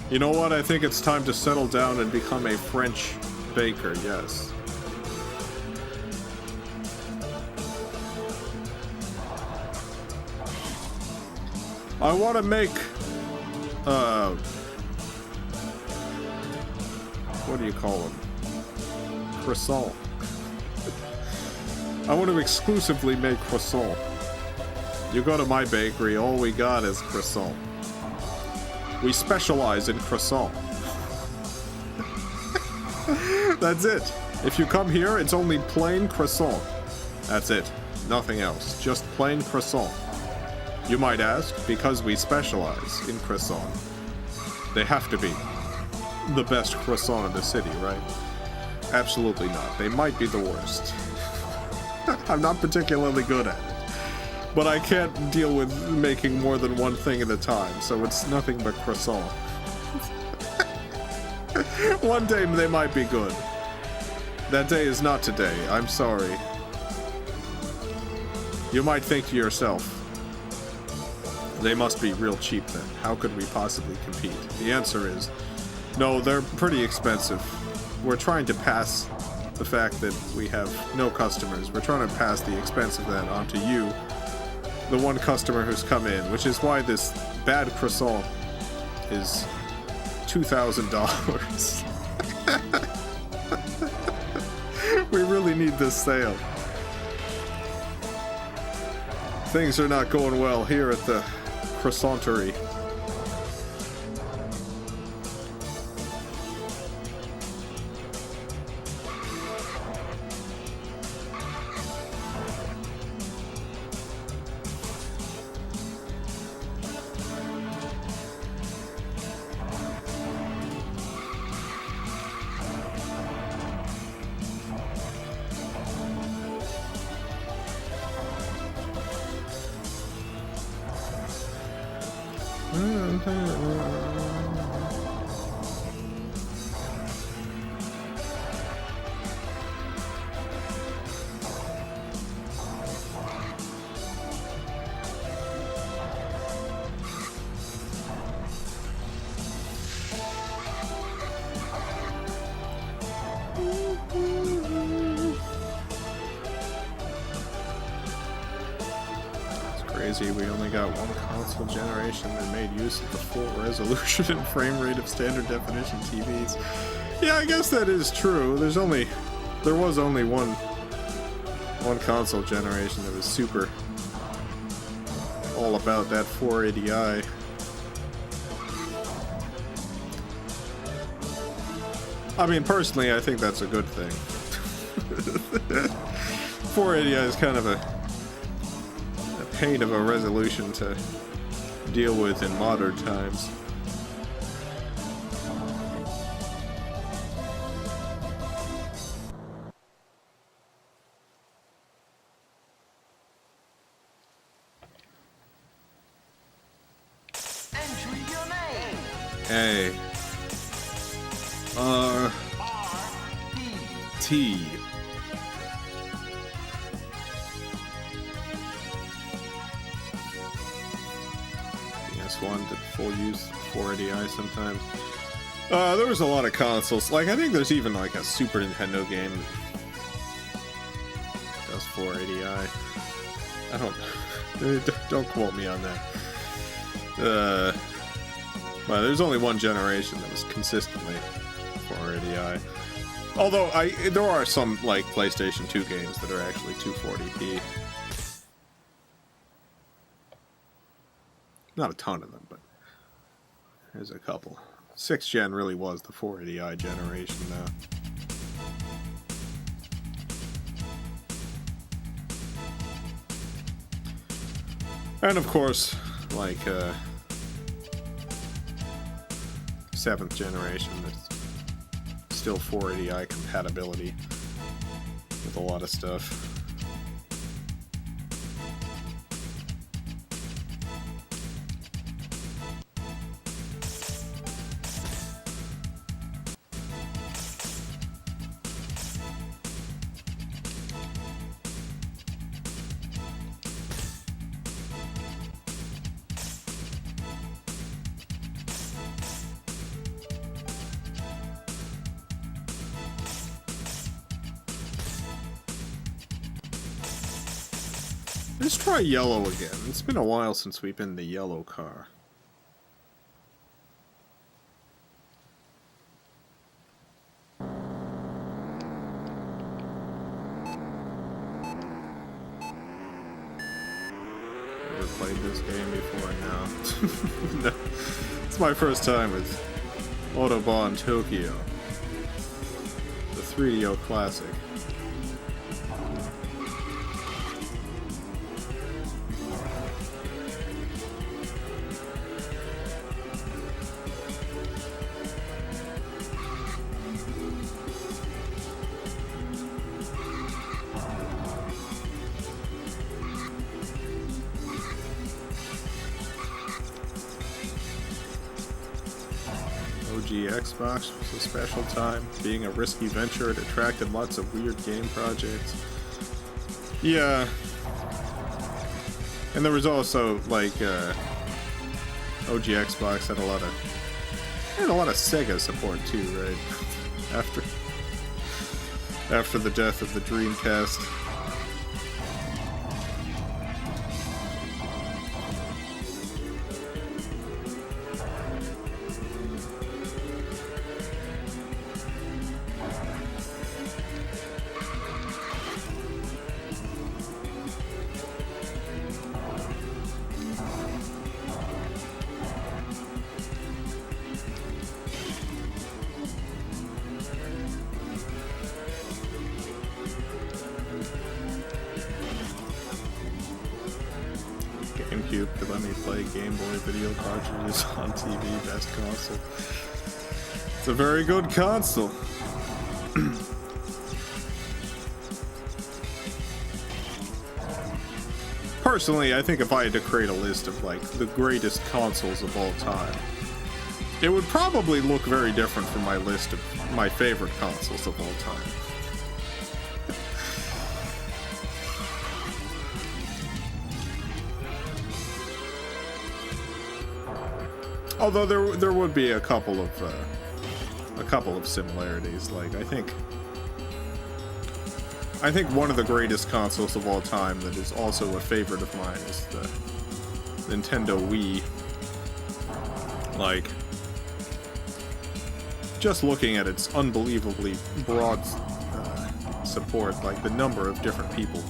You know what? I think it's time to settle down and become a French baker, yes. I want to make, what do you call them? Croissant. I want to exclusively make croissant. You go to my bakery, all we got is croissant. We specialize in croissant. That's it. If you come here, it's only plain croissant. That's it. Nothing else. Just plain croissant. You might ask, because we specialize in croissant, they have to be the best croissant in the city, right? Absolutely not. They might be the worst. I'm not particularly good at it. But I can't deal with making more than one thing at a time, so it's nothing but croissant. One day they might be good. That day is not today. I'm sorry. You might think to yourself, they must be real cheap then. How could we possibly compete? The answer is, no, they're pretty expensive. We're trying to pass the fact that we have no customers. We're trying to pass the expense of that onto you, the one customer who's come in, which is why this bad croissant is $2,000. We really need this sale. Things are not going well here at the croissantery. crazy. We only got one console generation that made use of the full resolution and frame rate of standard definition TVs. Yeah, I guess that is true. There was only one console generation that was super all about that 480i. I mean, personally, I think that's a good thing. 480i is kind of a pain of a resolution to deal with in modern times. Entry your name. A R T. PS1 did full use 480i sometimes. There was a lot of consoles. Like, I think there's even like a Super Nintendo game that does 480i. Don't quote me on that. Well, there's only one generation that was consistently 480i. Although there are some like PlayStation 2 games that are actually 240p. Not a ton of them, but there's a couple. 6th gen really was the 480i generation now. And of course, like 7th generation, there's still 480i compatibility with a lot of stuff. Let's try yellow again. It's been a while since we've been in the yellow car. Never played this game before now. No. It's my first time with Autobahn Tokio. The 3DO classic. Xbox was a special time. Being a risky venture, it attracted lots of weird game projects. Yeah. And there was also, like, OG Xbox had a lot of Sega support too, right? After the death of the Dreamcast. GameCube could let me play Game Boy video cartridges on TV. Best console. It's a very good console. Personally, I think if I had to create a list of like the greatest consoles of all time, it would probably look very different from my list of my favorite consoles of all time. Although there would be a couple of similarities. Like I think one of the greatest consoles of all time that is also a favorite of mine is the Nintendo Wii, like, just looking at its unbelievably broad support, like the number of different people.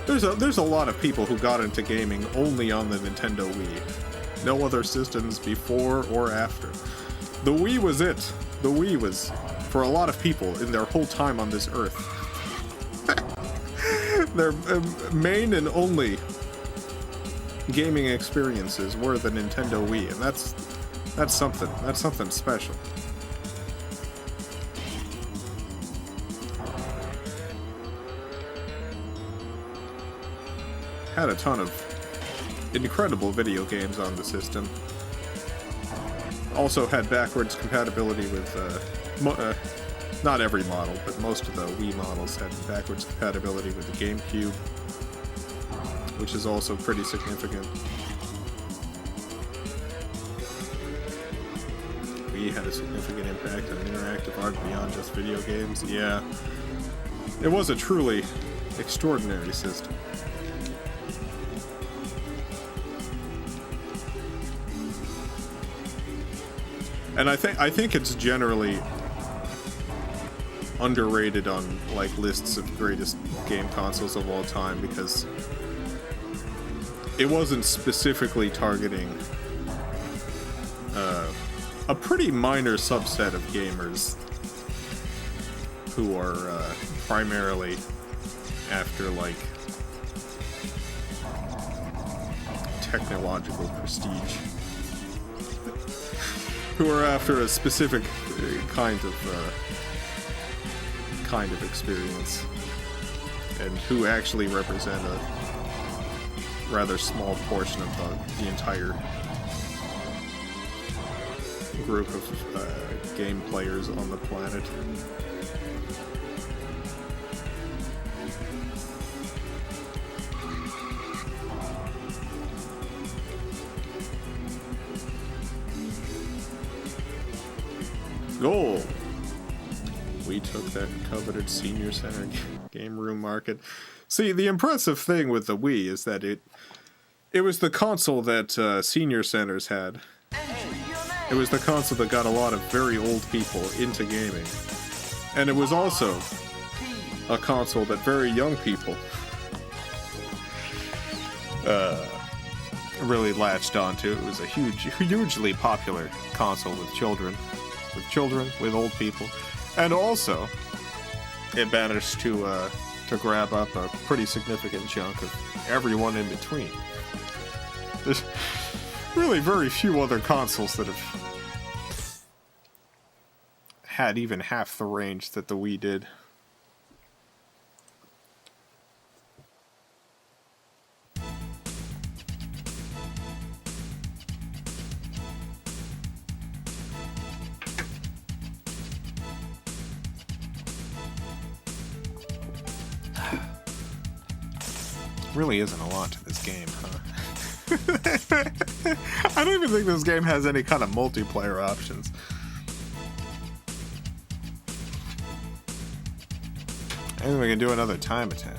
There's a lot of people who got into gaming only on the Nintendo Wii. No other systems before or after. The Wii was it. The Wii was, for a lot of people, in their whole time on this earth, their main and only gaming experiences were the Nintendo Wii, and that's something. That's something special. Had a ton of incredible video games on the system. Also had backwards compatibility with, not every model, but most of the Wii models had backwards compatibility with the GameCube, which is also pretty significant. Wii had a significant impact on interactive art beyond just video games. Yeah, it was a truly extraordinary system. And I think it's generally underrated on like lists of greatest game consoles of all time because it wasn't specifically targeting a pretty minor subset of gamers who are primarily after like technological prestige. Who are after a specific kind of experience, and who actually represent a rather small portion of the entire group of game players on the planet. Goal! We took that coveted senior center game room market. See, the impressive thing with the Wii is that it was the console that senior centers had. It was the console that got a lot of very old people into gaming. And it was also a console that very young people really latched onto. It was a hugely popular console with children, with old people, and also it managed to grab up a pretty significant chunk of everyone in between. There's really very few other consoles that have had even half the range that the Wii did. Really isn't a lot to this game, huh? I don't even think this game has any kind of multiplayer options. I think we can do another time attack.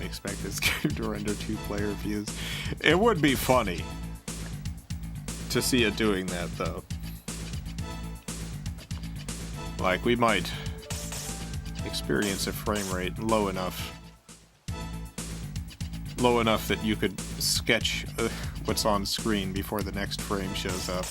Expect this game to render 2-player views. It would be funny to see it doing that, though. Like, we might experience a frame rate low enough that you could sketch what's on screen before the next frame shows up.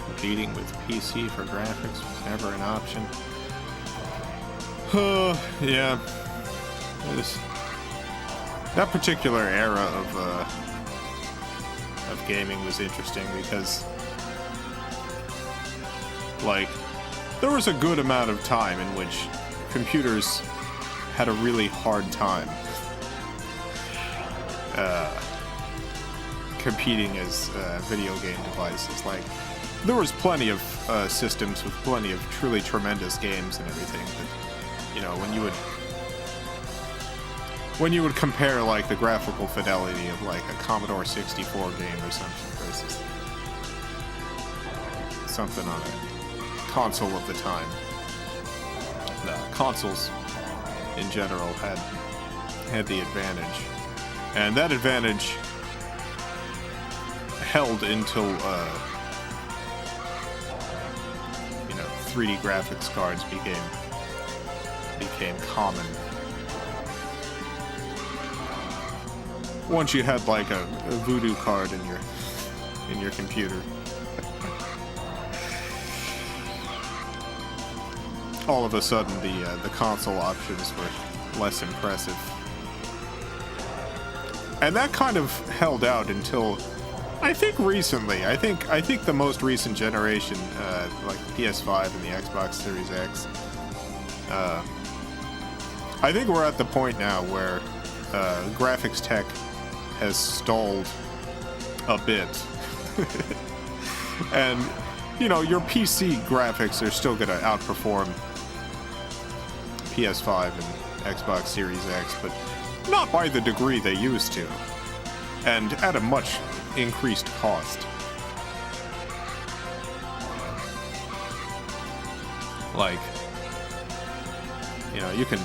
Competing with PC for graphics was never an option. Yeah. That particular era of gaming was interesting because, like, there was a good amount of time in which computers had a really hard time competing as video game devices. Like, there was plenty of systems with plenty of truly tremendous games and everything, but, you know, when you would compare, like, the graphical fidelity of, like, a Commodore 64 game or something versus something on a console of the time, the consoles in general had the advantage, and that advantage held until 3D graphics cards became common. Once you had like a voodoo card in your computer, all of a sudden the console options were less impressive, and that kind of held out until I think recently. I think the most recent generation, like the PS5 and the Xbox Series X, I think we're at the point now where graphics tech has stalled a bit. And, you know, your PC graphics are still going to outperform PS5 and Xbox Series X, but not by the degree they used to, and at a much increased cost. Like, you know, you can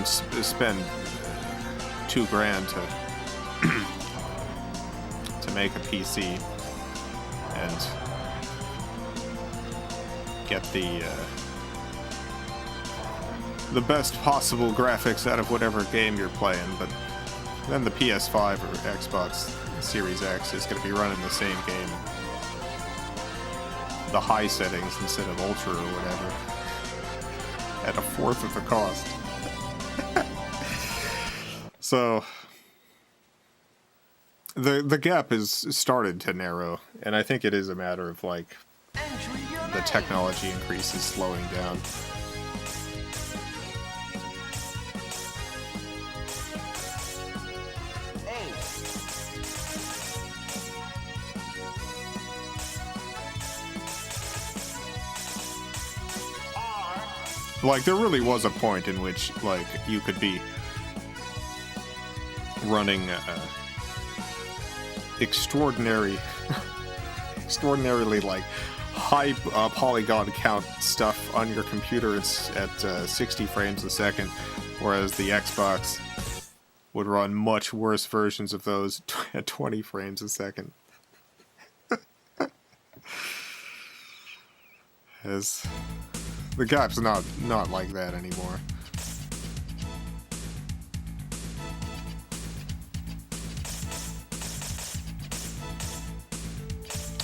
spend $2,000 to make a PC and get the best possible graphics out of whatever game you're playing, but then the PS5 or Xbox Series X is going to be running the same game, the high settings instead of ultra or whatever, at a fourth of the cost. So the gap has started to narrow, and I think it is a matter of, like, the technology increase is slowing down. Like, there really was a point in which, like, you could be running extraordinarily, like, high polygon count stuff on your computer at 60 frames a second, whereas the Xbox would run much worse versions of those at 20 frames a second. As the gap's not like that anymore.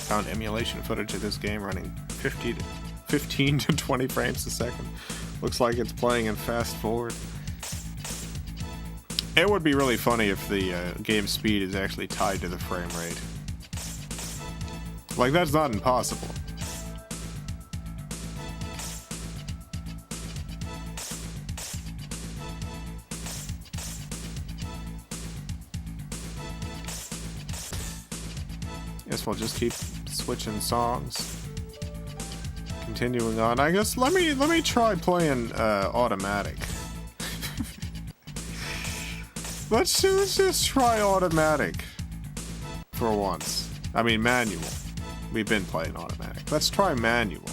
Found emulation footage of this game running 15 to 20 frames a second. Looks like it's playing in fast forward. It would be really funny if the game speed is actually tied to the frame rate. Like, that's not impossible. Guess we'll just keep switching songs. Continuing on, I guess let me try playing automatic. Let's just try automatic for once. I mean manual. We've been playing automatic. Let's try manual.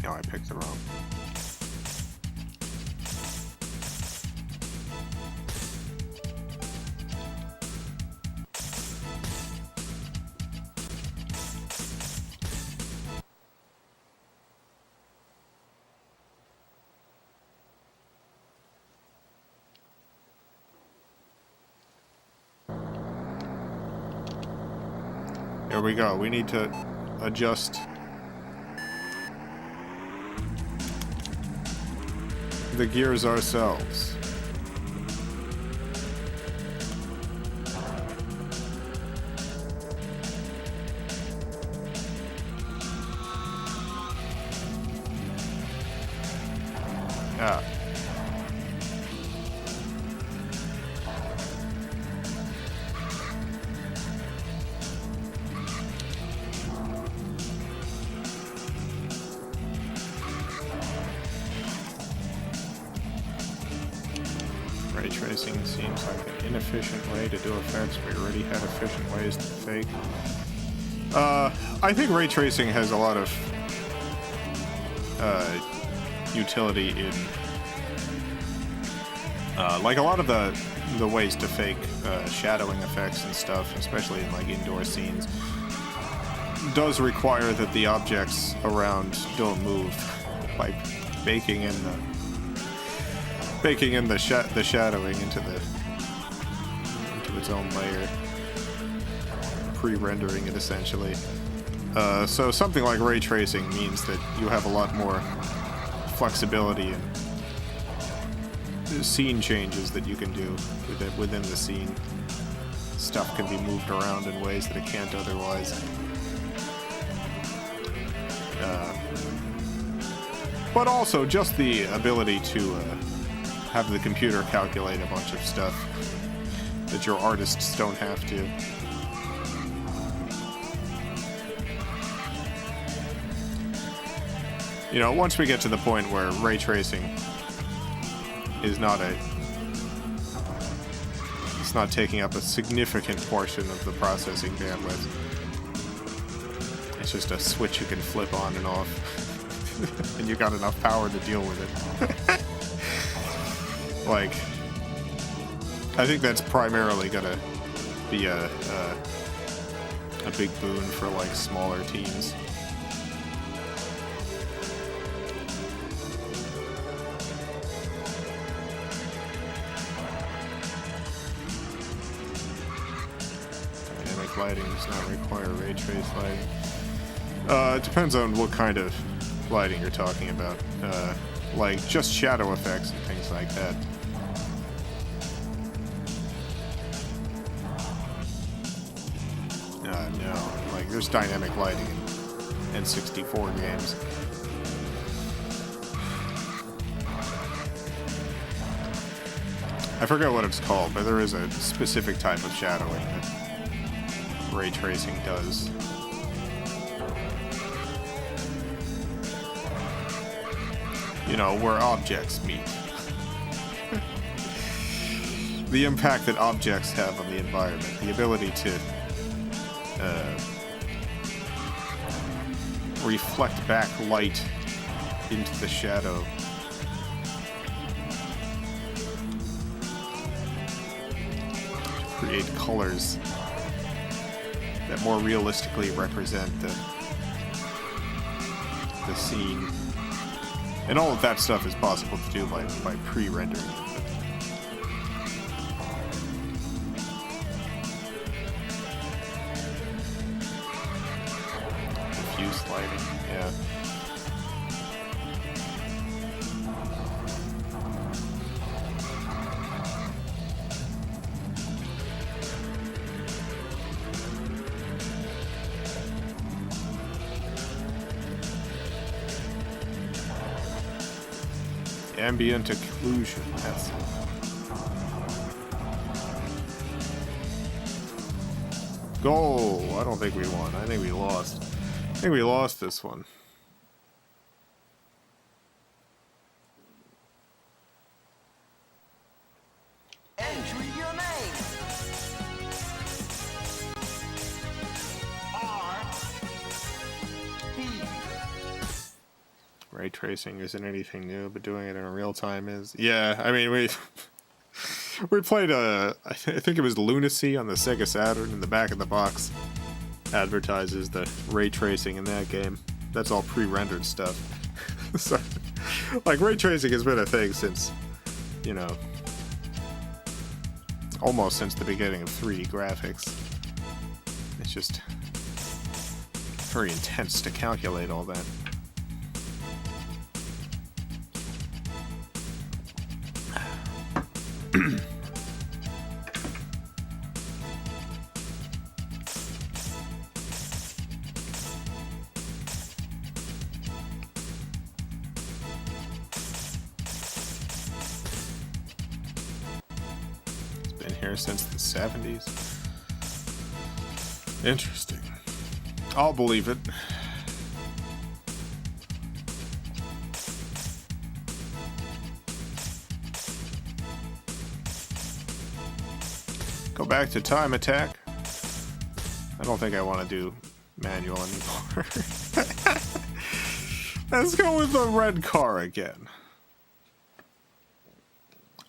No, I picked the wrong. Here we go. We need to adjust the gears ourselves. Ah. Ray tracing seems like an inefficient way to do effects. We already had efficient ways to fake. I think ray tracing has a lot of utility in like a lot of the ways to fake shadowing effects and stuff, especially in like indoor scenes, does require that the objects around don't move, like baking in the shadowing into its own layer, pre-rendering it essentially. So something like ray tracing means that you have a lot more flexibility and scene changes that you can do within the scene. Stuff can be moved around in ways that it can't otherwise. But also just the ability to have the computer calculate a bunch of stuff that your artists don't have to. You know, once we get to the point where ray tracing is it's not taking up a significant portion of the processing bandwidth. It's just a switch you can flip on and off. And you got enough power to deal with it. Like, I think that's primarily gonna be a big boon for like smaller teams. Dynamic lighting does not require ray trace lighting. It depends on what kind of lighting you're talking about. Like just shadow effects and things like that. No, like there's dynamic lighting in N64 games. I forget what it's called, but there is a specific type of shadowing that ray tracing does. You know, where objects meet. The impact that objects have on the environment, the ability to reflect back light into the shadow. To create colors that more realistically represent the scene. And all of that stuff is possible to do by pre-rendering it. Diffuse lighting, yeah. Ambient occlusion, that's goal. I don't think we won. I think we lost. I think we lost this one. Enter your name. R B. Ray tracing isn't anything new, but doing it in real time is. Yeah, I mean, we played I think it was Lunacy on the Sega Saturn. In the back of the box advertises the ray tracing in that game. That's all pre-rendered stuff. So, like, ray tracing has been a thing since, you know, almost since the beginning of 3D graphics. It's just very intense to calculate all that. Here since the 70s. Interesting. I'll believe it. Go back to Time Attack. I don't think I want to do manual anymore. Let's go with the red car again.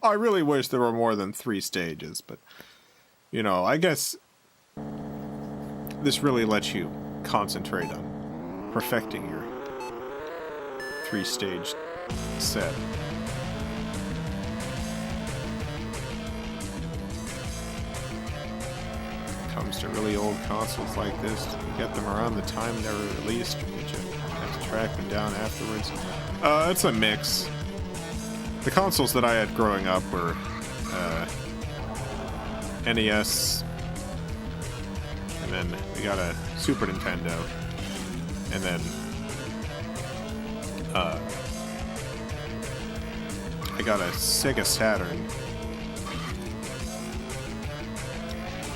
I really wish there were more than 3 stages, but, you know, I guess this really lets you concentrate on perfecting your 3-stage set. Comes to really old consoles like this, you get them around the time they were released, or you have to track them down afterwards. It's a mix. The consoles that I had growing up were NES, and then we got a Super Nintendo, and then I got a Sega Saturn.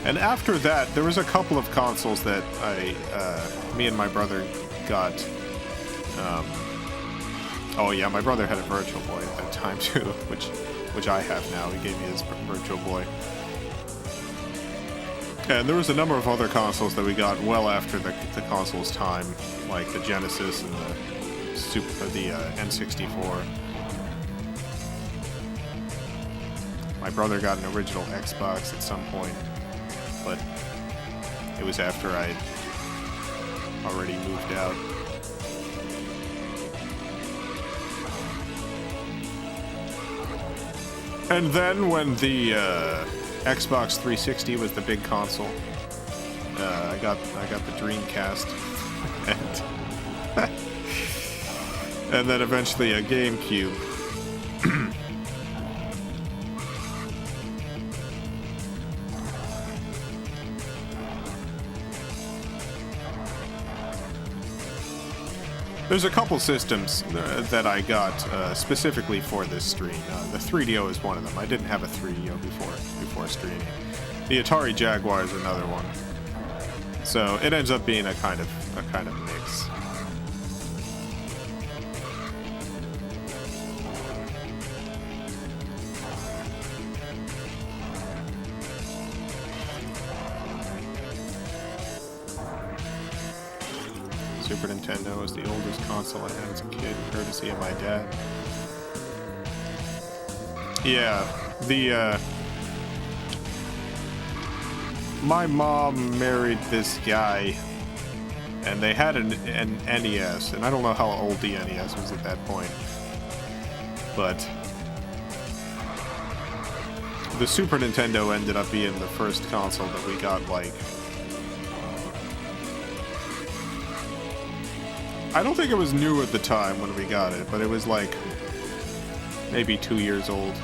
And after that, there was a couple of consoles that me and my brother got. Oh yeah, my brother had a Virtual Boy at that time too, which I have now. He gave me his Virtual Boy. And there was a number of other consoles that we got well after the console's time, like the Genesis and the N64. My brother got an original Xbox at some point, but it was after I'd already moved out. And then when the Xbox 360 was the big console, I got the Dreamcast, and then eventually a GameCube. There's a couple systems that I got specifically for this stream. The 3DO is one of them. I didn't have a 3DO before streaming. The Atari Jaguar is another one. So it ends up being a kind of mix. Super Nintendo was the oldest console I had as a kid, courtesy of my dad. Yeah, my mom married this guy, and they had an NES, and I don't know how old the NES was at that point, but the Super Nintendo ended up being the first console that we got, like, I don't think it was new at the time when we got it, but it was like maybe 2 years old. Do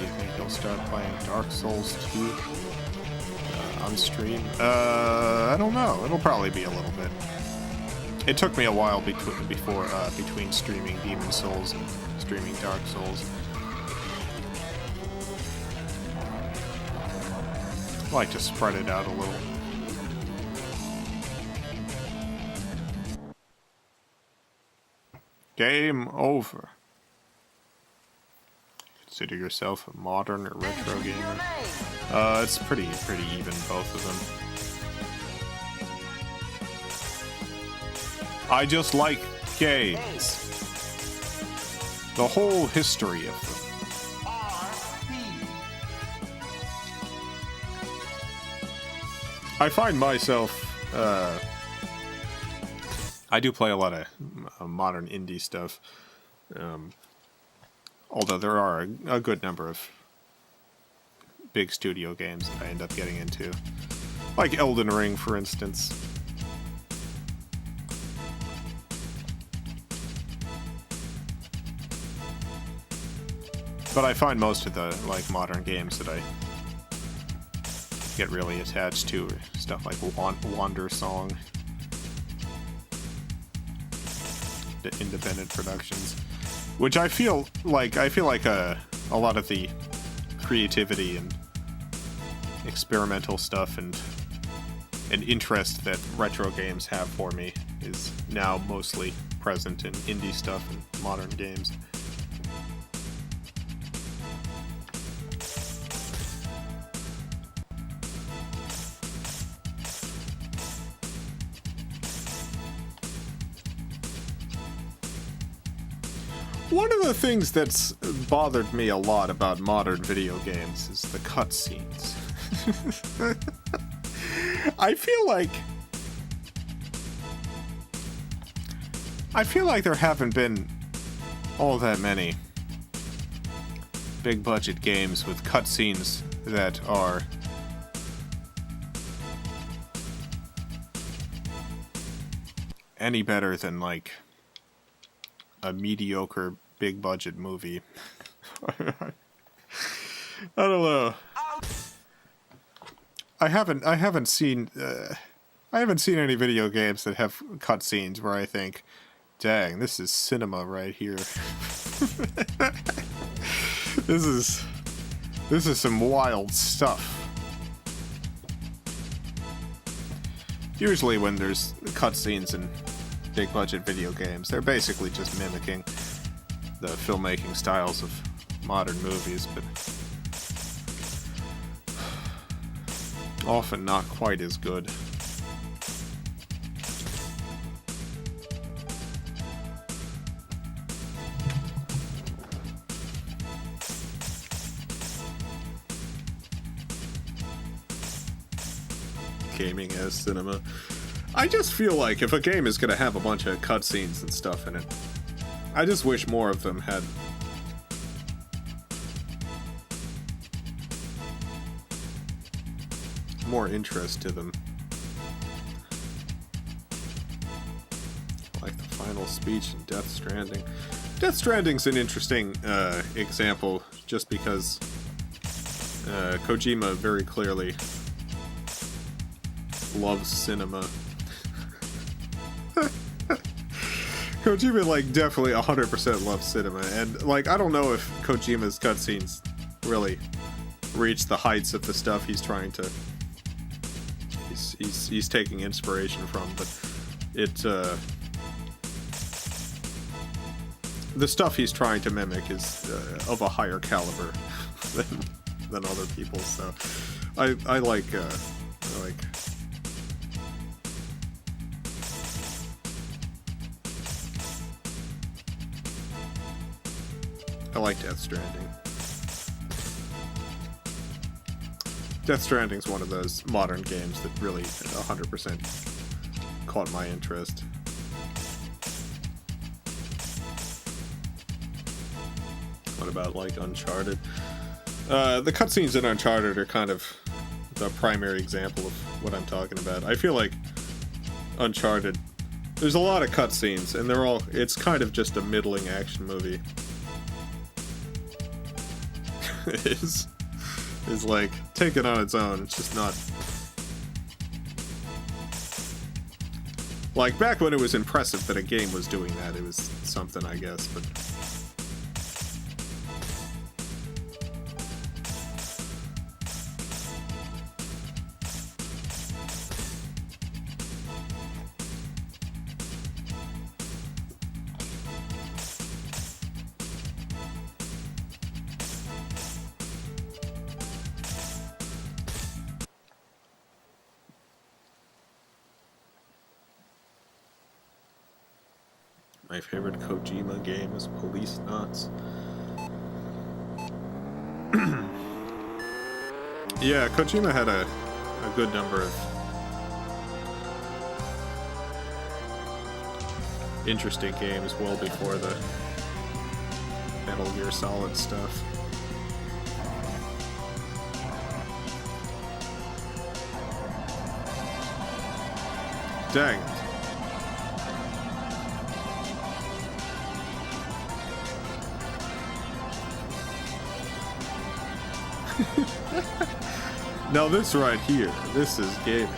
you think you'll start playing Dark Souls 2? On stream? I don't know. It'll probably be a little bit. It took me a while between streaming Demon Souls and streaming Dark Souls. I like to spread it out a little. Game over. Consider yourself a modern or retro Enter your gamer. name. It's pretty even, both of them. I just like games. The whole history of them. I find myself, I do play a lot of modern indie stuff. Although there are a good number of big studio games that I end up getting into. Like Elden Ring, for instance. But I find most of the, like, modern games that I get really attached to are stuff like Wander Song. The independent productions. Which I feel like a lot of the creativity and experimental stuff and interest that retro games have for me is now mostly present in indie stuff and modern games. One of the things that's bothered me a lot about modern video games is the cutscenes. I feel like there haven't been all that many big budget games with cutscenes that are any better than, like, a mediocre big budget movie. I don't know. I haven't seen any video games that have cutscenes where I think, dang, this is cinema right here. This is some wild stuff. Usually when there's cutscenes in big budget video games, they're basically just mimicking the filmmaking styles of modern movies, but often not quite as good. Gaming as cinema. I just feel like if a game is going to have a bunch of cutscenes and stuff in it, I just wish more of them had more interest to them. Like the final speech in Death Stranding. Death Stranding's an interesting example just because Kojima very clearly loves cinema. Kojima, like, definitely 100% loves cinema, and, like, I don't know if Kojima's cutscenes really reach the heights of the stuff he's trying to... He's taking inspiration from, but the stuff he's trying to mimic is of a higher caliber than other people's, so I like Death Stranding. Death Stranding's one of those modern games that really 100% caught my interest. What about, like, Uncharted? The cutscenes in Uncharted are kind of the primary example of what I'm talking about. I feel like Uncharted, there's a lot of cutscenes, and it's kind of just a middling action movie. is like taken on its own. It's just not like back when it was impressive that a game was doing that. It was something, I guess, but My favorite Kojima game is Police Knots. Yeah, Kojima had a good number of interesting games well before the Metal Gear Solid stuff. Dang it. Now this right here, this is gaming.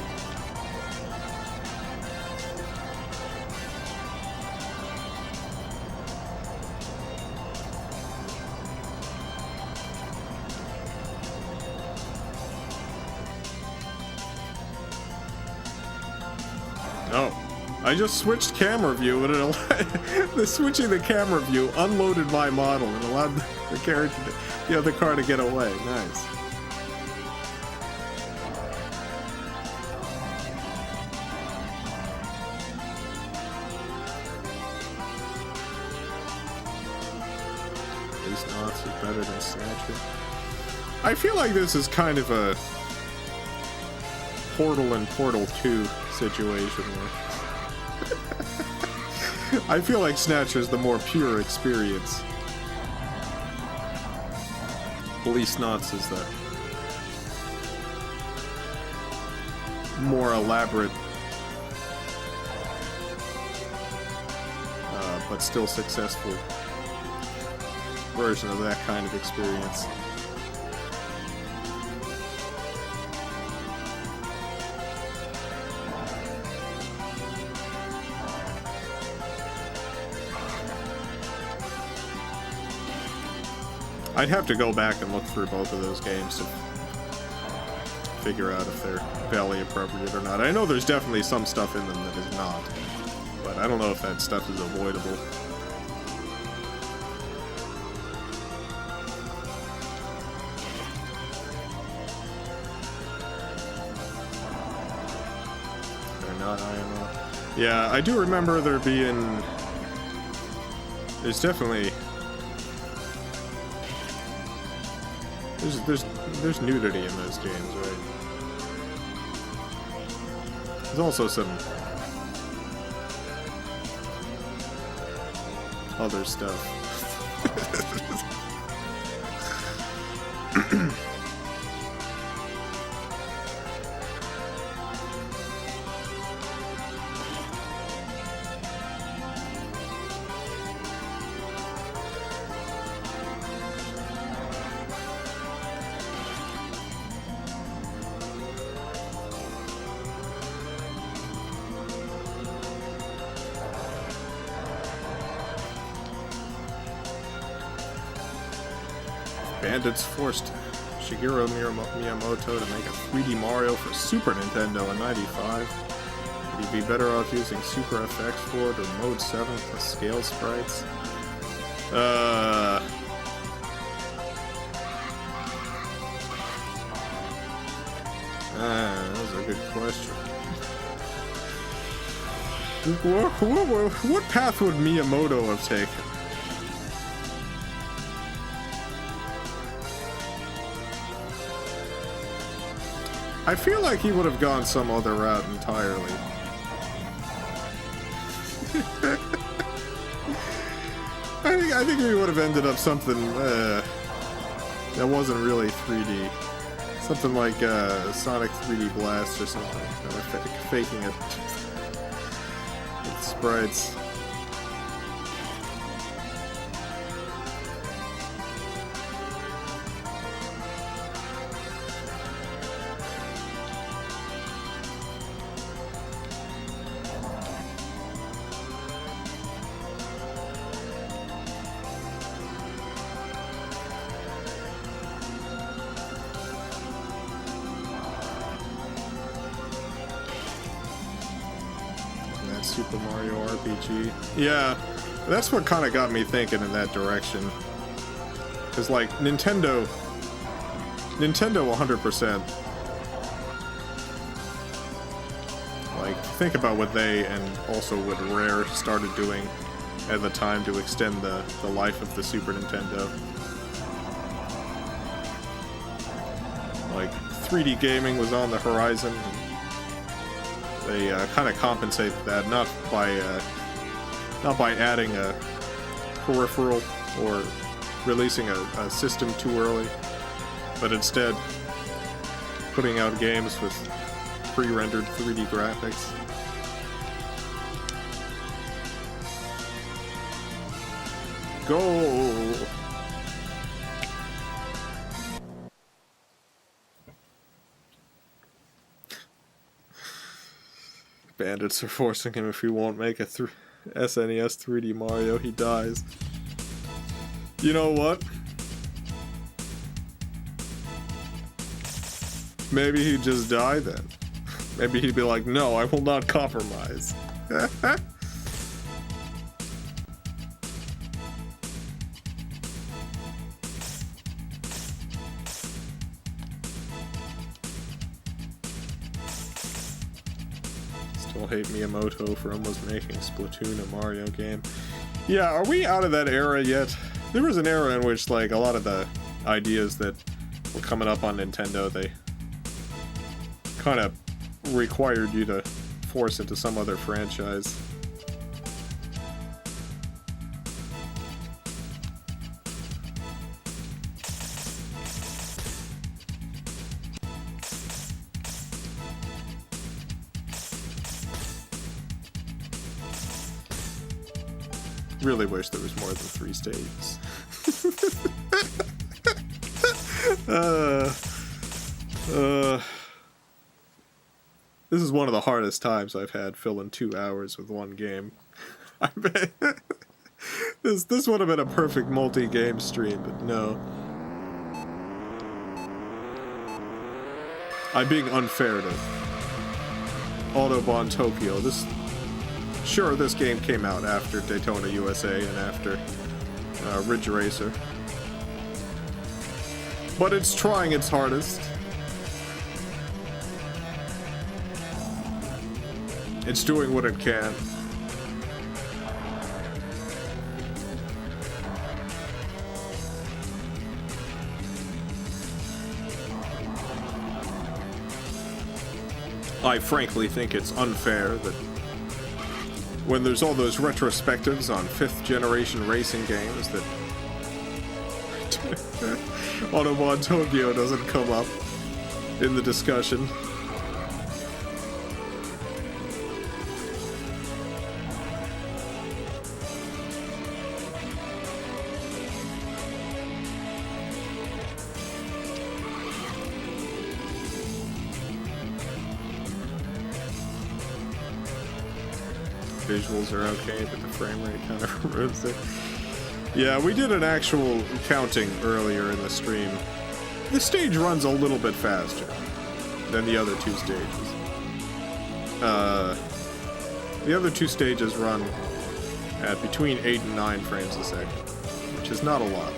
Oh, I just switched camera view and the switching the camera view unloaded my model and allowed the other car to get away. Nice. These knots is better than Snatcher. I feel like this is kind of a Portal and Portal 2 situation where I feel like Snatcher's the more pure experience. Police Knots is the more elaborate but still successful version of that kind of experience. I'd have to go back and look through both of those games to figure out if they're valley appropriate or not. I know there's definitely some stuff in them that is not, but I don't know if that stuff is avoidable. They're not IMO. Yeah, I do remember there being... There's definitely... There's nudity in those games, right? There's also some other stuff. Bandits forced Shigeru Miyamoto to make a 3D Mario for Super Nintendo in '95. Would he be better off using Super FX for it or Mode 7 with scale sprites? That was a good question. What path would Miyamoto have taken? I feel like he would have gone some other route entirely. I think we would have ended up something that wasn't really 3D. Something like Sonic 3D Blast or something. Faking it with sprites. Super Mario RPG. Yeah, that's what kind of got me thinking in that direction. Because, like, Nintendo 100%. Like, think about what they and also what Rare started doing at the time to extend the life of the Super Nintendo. Like, 3D gaming was on the horizon. They kind of compensated that, not by adding a peripheral or releasing a system too early, but instead putting out games with pre-rendered 3D graphics. Go! Bandits are forcing him if he won't make a SNES 3D Mario, he dies. You know what? Maybe he'd just die then. Maybe he'd be like, no, I will not compromise. Still hate Miyamoto for almost making Splatoon a Mario game. Yeah, are we out of that era yet? There was an era in which, like, a lot of the ideas that were coming up on Nintendo, they kind of required you to force into some other franchise. Really wish there was more than 3 stages. This is one of the hardest times I've had filling 2 hours with one game. I bet this would have been a perfect multi-game stream, but no. I'm being unfair to Autobahn Tokyo. Sure, this game came out after Daytona USA and after Ridge Racer. But it's trying its hardest. It's doing what it can. I frankly think it's unfair that when there's all those retrospectives on 5th generation racing games that Autobahn Tokyo doesn't come up in the discussion. Visuals are okay, but the frame rate kind of ruins it. Yeah, we did an actual counting earlier in the stream. The stage runs a little bit faster than the other 2 stages. The other 2 stages run at between 8 and 9 frames a second, which is not a lot.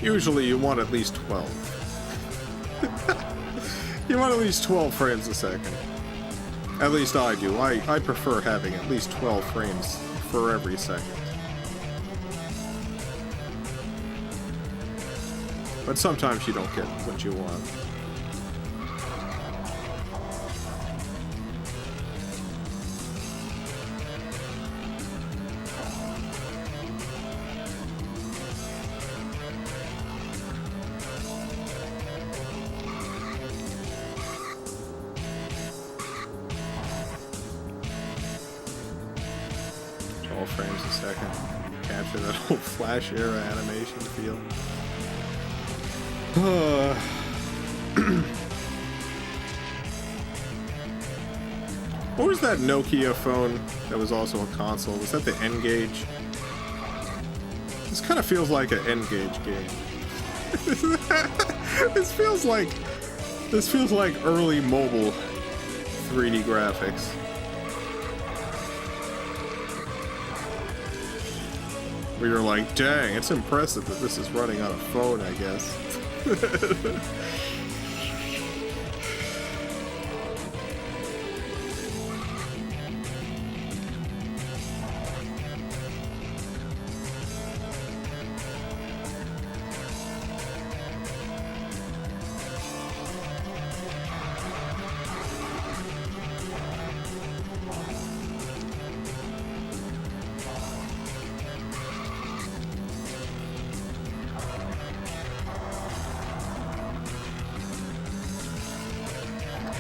Usually you want at least 12. You want at least 12 frames a second. At least I do. I prefer having at least 12 frames for every second. But sometimes you don't get what you want. Frames a second. Capture that old Flash era animation feel. What was that Nokia phone that was also a console? Was that the N-Gage? This kind of feels like an N-Gage game. This feels like early mobile 3D graphics. Where you're like, dang, it's impressive that this is running on a phone, I guess.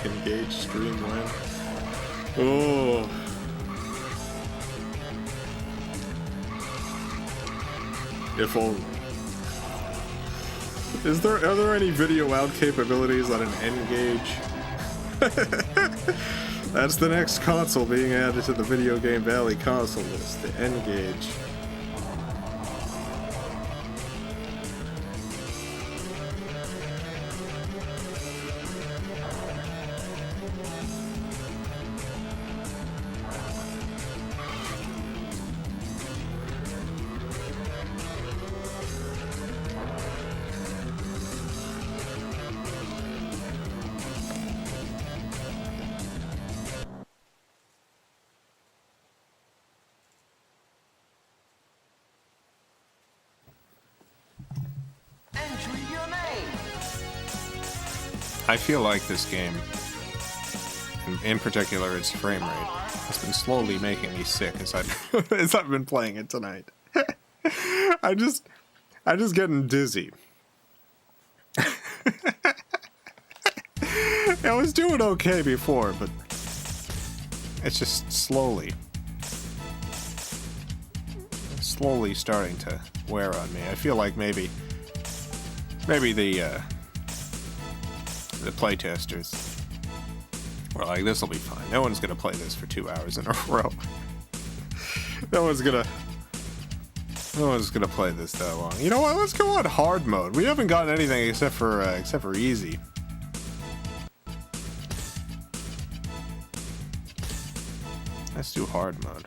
Engage stream when. Oh. If only. Are there any video out capabilities on an N-Gage? That's the next console being added to the Video Game Valley console list, the N-Gage. Enter your name. I feel like this game, in particular its frame rate, has been slowly making me sick as I've been playing it tonight. I'm just getting dizzy. I was doing okay before, but it's just slowly starting to wear on me. I feel like maybe the playtesters were like, this will be fine. No one's gonna play this for 2 hours in a row. No one's gonna play this that long. You know what? Let's go on hard mode. We haven't gotten anything except for easy. Let's do hard mode.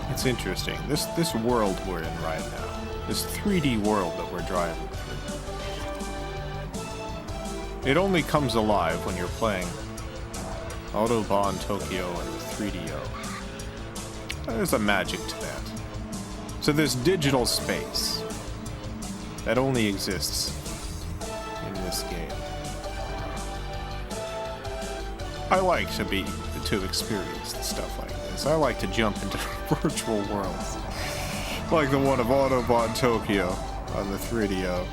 It's interesting. This world we're in right now, this 3D world that we're driving through, it only comes alive when you're playing Autobahn Tokio and 3DO. There's a magic to that. So this digital space that only exists in this game. I like to experience stuff like this. I like to jump into virtual worlds, like the one of Autobahn Tokio on the 3DO.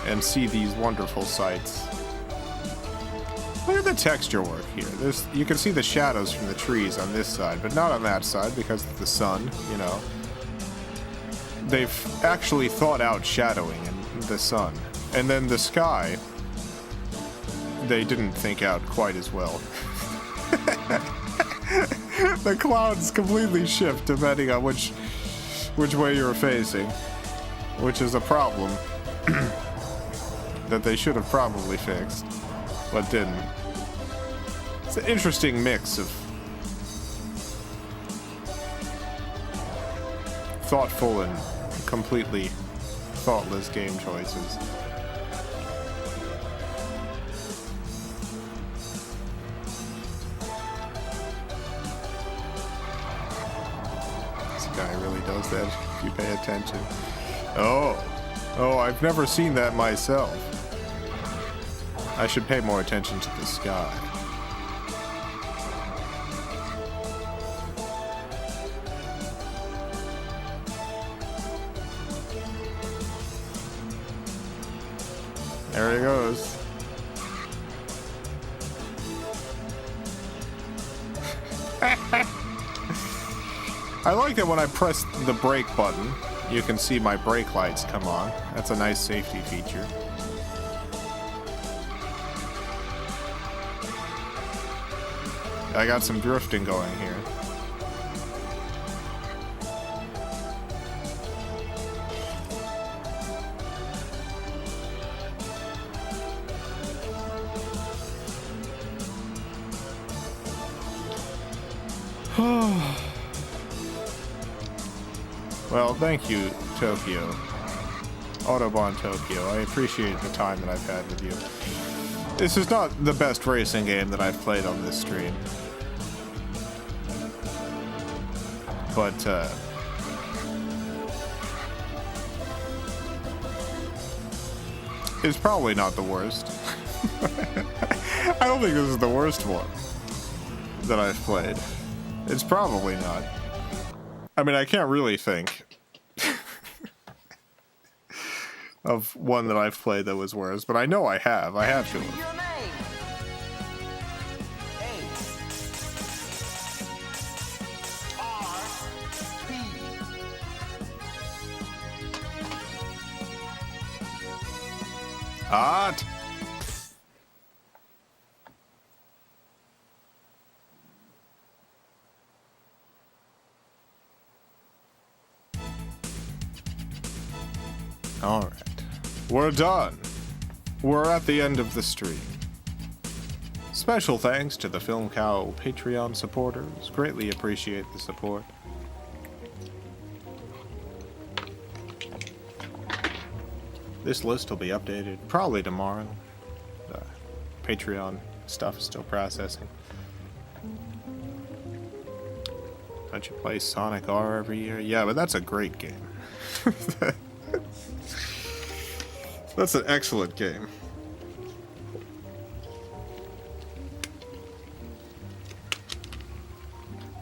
And see these wonderful sights. Look at the texture work here. You can see the shadows from the trees on this side, but not on that side because of the sun, you know. They've actually thought out shadowing in the sun. And then the sky, they didn't think out quite as well. The clouds completely shift depending on which way you're facing, which is a problem that they should have probably fixed, but didn't. It's an interesting mix of thoughtful and completely thoughtless game choices. Guy really does that if you pay attention. Oh, I've never seen that myself. I should pay more attention to the sky. There he goes. I like that when I press the brake button, you can see my brake lights come on. That's a nice safety feature. I got some drifting going here. Well, thank you, Tokyo. Autobahn Tokyo. I appreciate the time that I've had with you. This is not the best racing game that I've played on this stream. But, it's probably not the worst. I don't think this is the worst one that I've played. It's probably not. I mean, I can't really think of one that I've played that was worse, but I know I have. I have to. Your name. Art. All right. We're done. We're at the end of the stream. Special thanks to the FilmCow Patreon supporters. Greatly appreciate the support. This list will be updated probably tomorrow. The Patreon stuff is still processing. Don't you play Sonic R every year? Yeah, but that's a great game. That's an excellent game.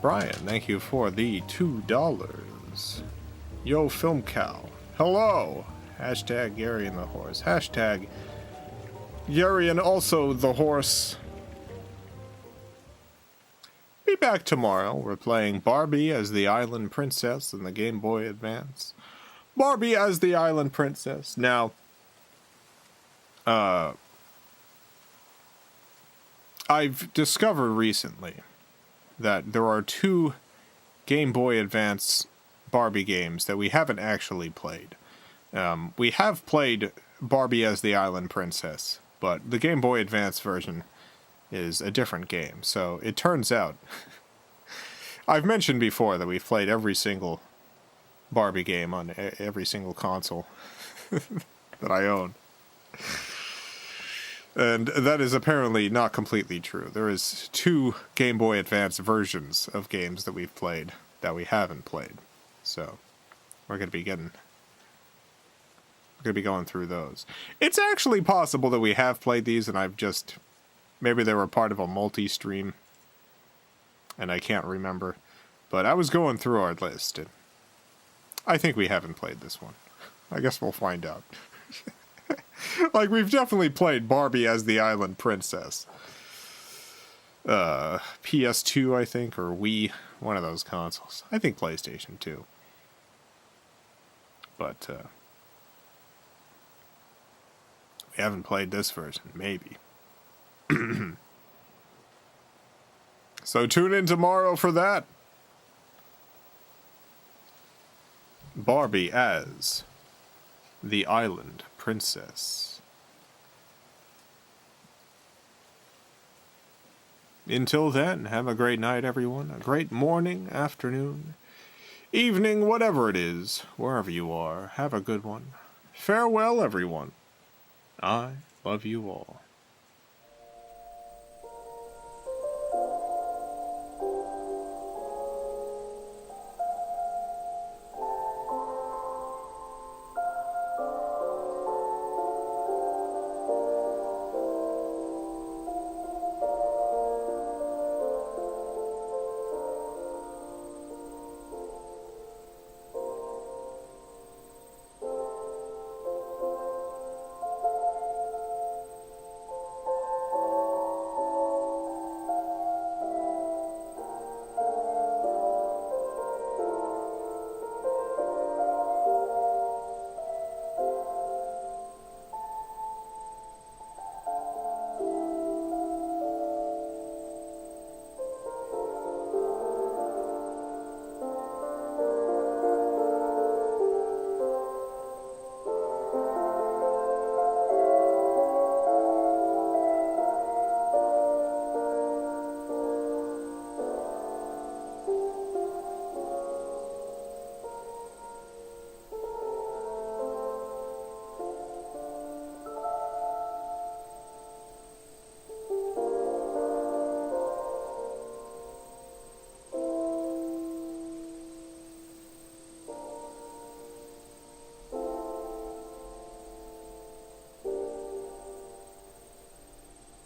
Brian, thank you for the $2. Yo, FilmCow. Hello! Hashtag Gary and the Horse. Hashtag Gary and also the Horse. Be back tomorrow. We're playing Barbie as the Island Princess in the Game Boy Advance. Barbie as the Island Princess. Now, I've discovered recently that there are 2 Game Boy Advance Barbie games that we haven't actually played. We have played Barbie as the Island Princess, but the Game Boy Advance version is a different game. So it turns out, I've mentioned before that we've played every single Barbie game on every single console that I own. And that is apparently not completely true. There is 2 Game Boy Advance versions of games that we've played that we haven't played. So we're going to be going through those. It's actually possible that we have played these and I've just, maybe they were part of a multi-stream and I can't remember. But I was going through our list and I think we haven't played this one. I guess we'll find out. Like, we've definitely played Barbie as the Island Princess. PS2, I think, or Wii, one of those consoles. I think PlayStation 2. But, we haven't played this version, maybe. So tune in tomorrow for that. Barbie as the Island Princess. Until then, have a great night, everyone. A great morning, afternoon, evening, whatever it is, wherever you are. Have a good one. Farewell, everyone. I love you all.